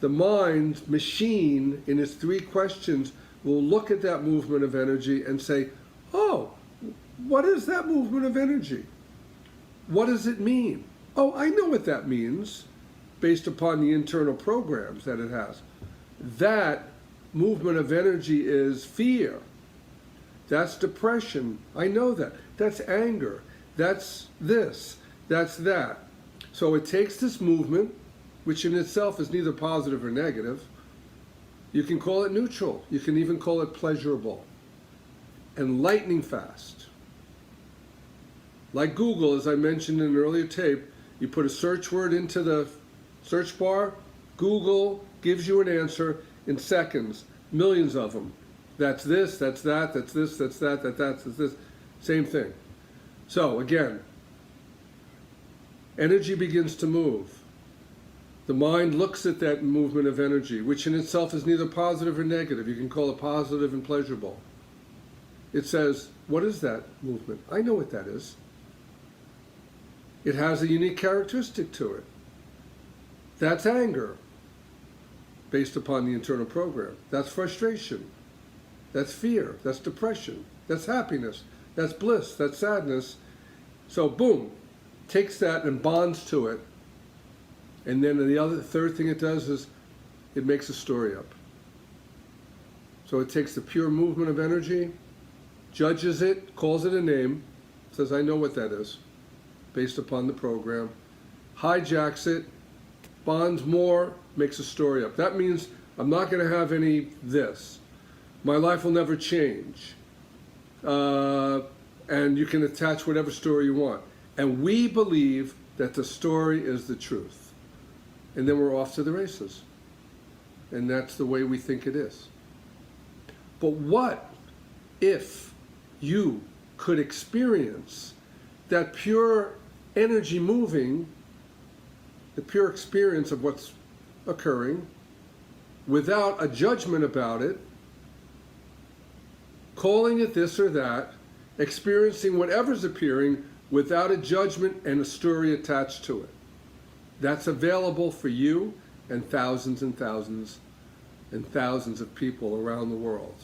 the mind machine in its three questions will look at that movement of energy and say, oh, what is that movement of energy? What does it mean? Oh, I know what that means based upon the internal programs that it has. That movement of energy is fear. That's depression. I know that. That's anger. That's this. That's that. So it takes this movement, which in itself is neither positive or negative. You can call it neutral. You can even call it pleasurable. And lightning fast. Like Google, as I mentioned in an earlier tape, you put a search word into the search bar, Google gives you an answer in seconds, millions of them. That's this, that's that, that's this, that's that, that's this. Same thing. So again, energy begins to move. The mind looks at that movement of energy, which in itself is neither positive or negative. You can call it positive and pleasurable. It says, what is that movement? I know what that is. It has a unique characteristic to it. That's anger, based upon the internal program. That's frustration. That's fear. That's depression. That's happiness. That's bliss. That's sadness. So boom, takes that and bonds to it. And then the third thing it does is it makes a story up. So it takes the pure movement of energy, judges it, calls it a name, says, I know what that is, based upon the program, hijacks it, bonds more, makes a story up. That means I'm not going to have any this. My life will never change. And you can attach whatever story you want. And we believe that the story is the truth. And then we're off to the races. And that's the way we think it is. But what if you could experience that pure energy moving, the pure experience of what's occurring, without a judgment about it, calling it this or that, experiencing whatever's appearing without a judgment and a story attached to it? That's available for you and thousands and thousands and thousands of people around the world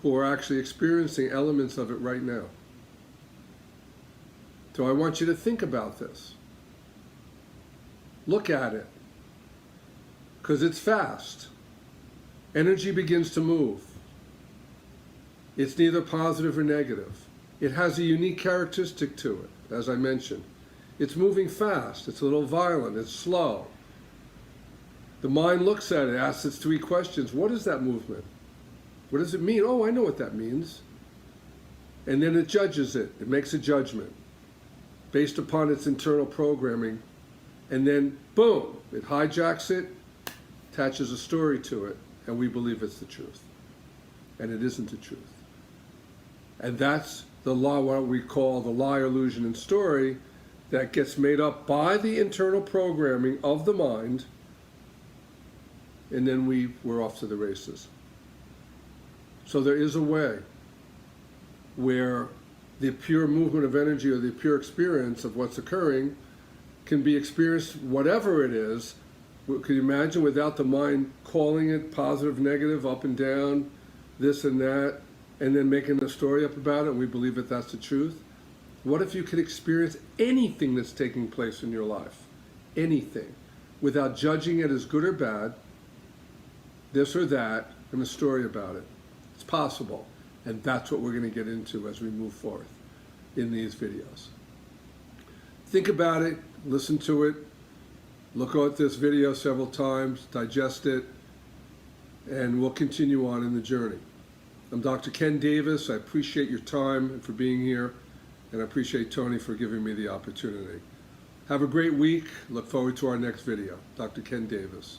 who are actually experiencing elements of it right now. So I want you to think about this. Look at it. Because it's fast. Energy begins to move. It's neither positive or negative. It has a unique characteristic to it, as I mentioned. It's moving fast. It's a little violent. It's slow. The mind looks at it, asks its three questions. What is that movement? What does it mean? Oh, I know what that means. And then it judges it. It makes a judgment based upon its internal programming. And then, boom, it hijacks it, attaches a story to it, and we believe it's the truth. And it isn't the truth. And that's the law, what we call the lie, illusion, and story, that gets made up by the internal programming of the mind, and then we're off to the races. So there is a way where the pure movement of energy or the pure experience of what's occurring can be experienced, whatever it is. Can you imagine, without the mind calling it positive, negative, up and down, this and that, and then making a story up about it, and we believe that that's the truth. What if you could experience anything that's taking place in your life? Anything. Without judging it as good or bad, this or that, and a story about it. It's possible. And that's what we're going to get into as we move forth in these videos. Think about it, listen to it, look at this video several times, digest it, and we'll continue on in the journey. I'm Dr. Ken Davis. I appreciate your time and for being here, and I appreciate Tony for giving me the opportunity. Have a great week. Look forward to our next video. Dr. Ken Davis.